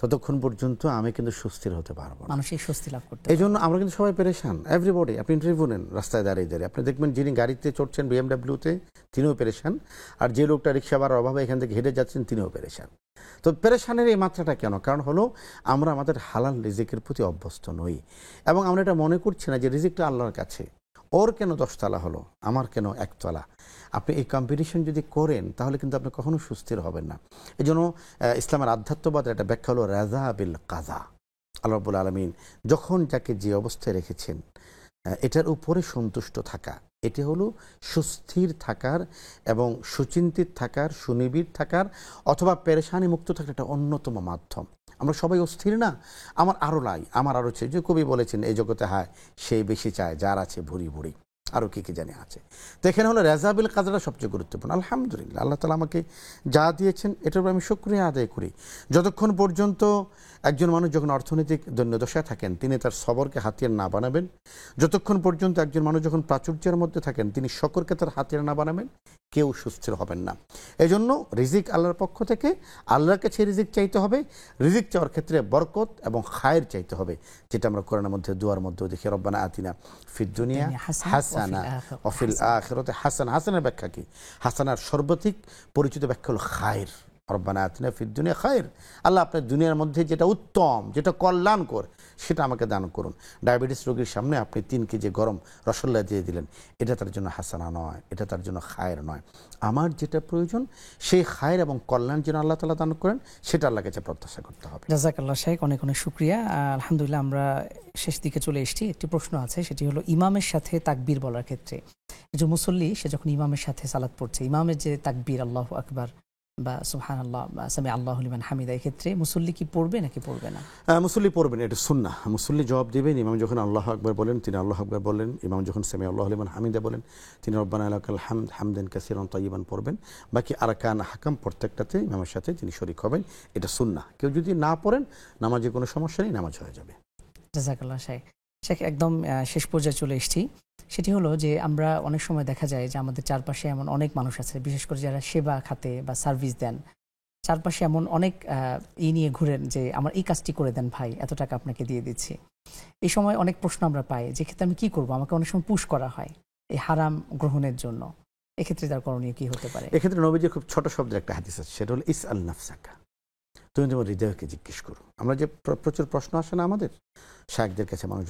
ততক্ষণ পর্যন্ত আমি কিন্তু সুস্থির হতে পারবো না, মানসিক স্বস্তি লাভ করতে। এই জন্য আমরা কিন্তু সবাই পেরেশান, এভরিবডি। আপনি ইন্টারভিউ নেন রাস্তায় দাঁড়িয়ে দাঁড়িয়ে, আপনি দেখবেন যিনি গাড়িতে চড়ছেন বিএমডাব্লিউতে তিনিও পেরেশান, আর যে লোকটা রিক্সা ভাড়ার অভাবে এখান থেকে হেঁটে যাচ্ছেন তিনিও পেরেশান। তো পেরেশানের এই মাত্রাটা কেন? কারণ হলো আমরা আমাদের হালাল রিজিকের প্রতি অভ্যস্ত নই, এবং আমরা এটা মনে করছি না যে রিজিকটা আল্লাহর কাছে, ওর কেন 10 তলা হলো, আমার কেন 1 তলা। আপনি এই কম্পিটিশন যদি করেন তাহলে কিন্তু আপনি কখনো সুস্থির হবেন না। এই জন্য ইসলামের আধ্যাত্মবাদের একটা ব্যাখ্যা হলো রাজা বিল কাজা। আল্লাহ রাব্বুল আলামিন যখন যাকে যে অবস্থায় রেখেছেন এটার উপরে সন্তুষ্ট থাকা, এটি হলো সুস্থির থাকার এবং সুচিন্তিত থাকার, সুনিবিড় থাকার অথবা পেরেশানি মুক্ত থাকার একটা অন্যতম মাধ্যম। আমরা সবাই অস্থির না, আমার আরও নাই, আমার আরও চাই। যে কবি বলেছেন, এই জগতে হায় সেই বেশি চায় যার আছে ভুরি ভুরি, আরও কী কী জানি আছে। তো এখানে হলো রেজাবিল কাজটা সবচেয়ে গুরুত্বপূর্ণ। আলহামদুলিল্লাহ, আল্লাহ তাআলা আমাকে যা দিয়েছেন এটার উপর আমি শুকরিয়া আদায় করি। যতক্ষণ পর্যন্ত একজন মানুষ যখন অর্থনৈতিক দৈন্যদশায় থাকেন তিনি তার সবরকে হাতিয়ার না বানাবেন, যতক্ষণ পর্যন্ত একজন মানুষ যখন প্রাচুর্যের মধ্যে থাকেন তিনি শকরকে তার হাতিয়ার না বানাবেন, কেউ সুস্থির হবেন না। এই জন্য রিজিক আল্লাহর পক্ষ থেকে, আল্লাহর কাছে রিজিক চাইতে হবে। রিজিক চাওয়ার ক্ষেত্রে বরকত এবং খায়ের চাইতে হবে, যেটা আমরা কোরআনের মধ্যে দুয়ার মধ্যে দেখি, রব্বানা আতিনা ফিদ দুনিয়া হাসানা ওয়া ফিল আখিরাতি হাসানা। হাসানার ব্যাখ্যা কি? হাসানার সর্বাধিক পরিচিত ব্যাখ্যা হলো খায়ের। রব্বানা আতিনা ফিদ দুনিয়া খায়ের, আল্লাহ আপনার দুনিয়ার মধ্যে যেটা উত্তম, যেটা কল্যাণকর সেটা আমাকে দান করুন। ডায়াবেটিস রোগীর সামনে আপনি 3 কেজি গরম রসগোল্লা দিয়ে দিলেন, এটা তার জন্য হাসানা নয়, এটা তার জন্য খায়ের নয়। আমার যেটা প্রয়োজন সেই খায়ের এবং কল্যাণ যেন আল্লাহ তাআলা দান করেন, সেটা আল্লাহর কাছে প্রত্যাশা করতে হবে। জাযাকাল্লাহ শেখ, অনেক অনেক শুকরিয়া। আলহামদুলিল্লাহ, আমরা শেষ দিকে চলে এসেছি। একটি প্রশ্ন আছে, সেটি হলো ইমামের সাথে তাকবীর বলার ক্ষেত্রে যে মুসল্লি সে যখন ইমামের সাথে সালাত পড়ছে, ইমামের যে তাকবীর আল্লাহু আকবার বা সুবহানাল্লাহ বা সামি আল্লাহু লিমান হামিদা, এই ক্ষেত্রে মুসল্লি কি পড়বে নাকি পড়বে না? মুসল্লি পড়বেন, এটা সুন্নাহ। মুসল্লি জবাব দিবেন, ইমাম যখন আল্লাহু আকবার বলেন তিনি আল্লাহু আকবার বলেন, ইমাম যখন সামি আল্লাহু লিমান হামিদা বলেন তিনি রব্বানা লাকাল হামদ হামদান কাসীরান তাইয়িবান পড়বেন। বাকি আরকান আহকাম প্রত্যেকটাতে ইমামের সাথে তিনি শরীক হবেন, এটা সুন্নাহ। কেউ যদি না পড়েন নামাজে কোনো সমস্যা নেই, নামাজ হয়ে যাবে। জাযাকাল্লাহ শেখ। শেখ, একদম শেষ পর্যায়ে চলে এসেছি। সেটি হলো যে আমরা অনেক সময় দেখা যায় যে আমাদের চারপাশে এমন অনেক মানুষ আছে, বিশেষ করে যারা সেবা খাতে বা সার্ভিস দেন, চারপাশে এমন অনেক নিয়ে ঘুরেন যে আমার এই কাজটি করে দেন ভাই, এত টাকা আপনাকে দিয়ে দিচ্ছি। এই সময় অনেক প্রশ্ন আমরা পাই, যে ক্ষেত্রে আমি কি করব, আমাকে অনেক সময় পুশ করা হয় এই হারাম গ্রহণের জন্য। এক্ষেত্রে তার করণীয় কি হতে পারে? এক্ষেত্রে নবীজির খুব ছোট শব্দের একটা হাদিস আছে, সেটা হলো ইসআল নাফসাকা, তুমি তোমার হৃদয়কে জিজ্ঞেস করো। আমরা যে প্রচুর প্রশ্ন আসে না আমাদের শায়েখদের কাছে, মানুষ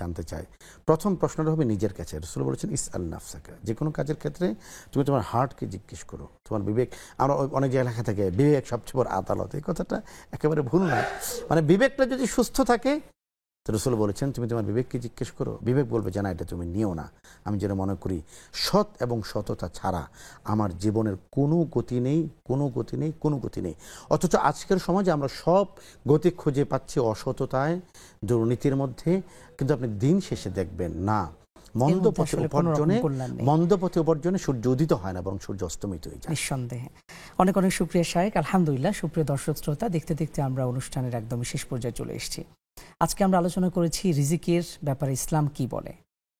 জানতে চায়, প্রথম প্রশ্নটা হবে নিজের কাছে। রাসূল বলেছেন ইসআল নাফসাকা, যে কোনো কাজের ক্ষেত্রে তুমি তোমার হার্টকে জিজ্ঞেস করো, তোমার বিবেক। আমরা অনেক জায়গায় লেখা থাকে বিবেক সবচেয়ে বড় আদালত, এই কথাটা একেবারে ভুল না। মানে বিবেকটা যদি সুস্থ থাকে তো রাসূল বলেছেন তুমি তোমার বিবেককে জিজ্ঞেস করো, বিবেক বলবে যে না এটা তুমি নিও না। আমি যেন মনে করি সৎ এবং সততা ছাড়া আমার জীবনের কোনো গতি নেই, কোনো গতি নেই, কোনো গতি নেই। অথচ আজকের সমাজে আমরা সব গতি খুঁজে পাচ্ছি অসততায়, দুর্নীতির মধ্যে। কিন্তু আপনি দিন শেষে দেখবেন না, মন্দ পথে উপার্জনে সূর্য উদিত হয় না, বরং সূর্য অস্তমিত হয়ে যায়। নিঃসন্দেহে। অনেক অনেক শুকরিয়া শায়েখ। আলহামদুলিল্লাহ, সুপ্রিয় দর্শক শ্রোতা, দেখতে দেখতে আমরা অনুষ্ঠানের একদমই শেষ পর্যায়ে চলে এসেছি। আজকে আমরা আলোচনা করেছি রিজিকের ব্যাপারে ইসলাম কি বলে।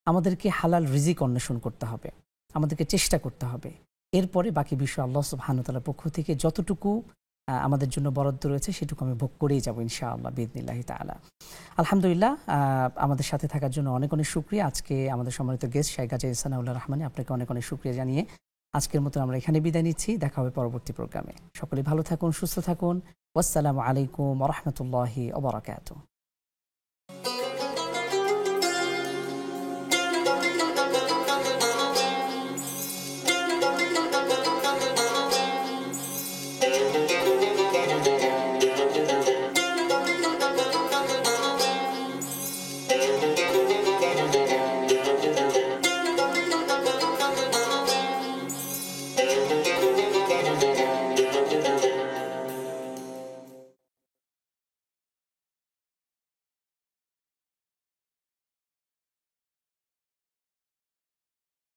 আমাদেরকে হালাল রিজিক অন্বেষণ করতে হবে, আমাদেরকে চেষ্টা করতে হবে। এরপরে বাকি বিষয় আল্লাহ সুবহানাহু ওয়া তাআলার পক্ষ থেকে যতটুকু আমাদের জন্য বরাদ্দ রয়েছে সেটুকু আমি ভোগ করেই যাবো ইনশাআল্লাহ বিইذনিল্লাহি তাআলা। আলহামদুলিল্লাহ, আমাদের সাথে থাকার জন্য অনেক অনেক শুকরিয়া। আজকে আমাদের সম্মানিত গেস্ট শাইখ গাজী সানাউল্লাহ রহমানী, আপনাকে অনেক অনেক শুকরিয়া জানিয়ে আজকের মতো আমরা এখানে বিদায় নিচ্ছি। দেখা হবে পরবর্তী প্রোগ্রামে। সকলে ভালো থাকুন, সুস্থ থাকুন। ওয়াসসালামু আলাইকুম ওয়া রাহমাতুল্লাহি ওয়া বারাকাতুহু।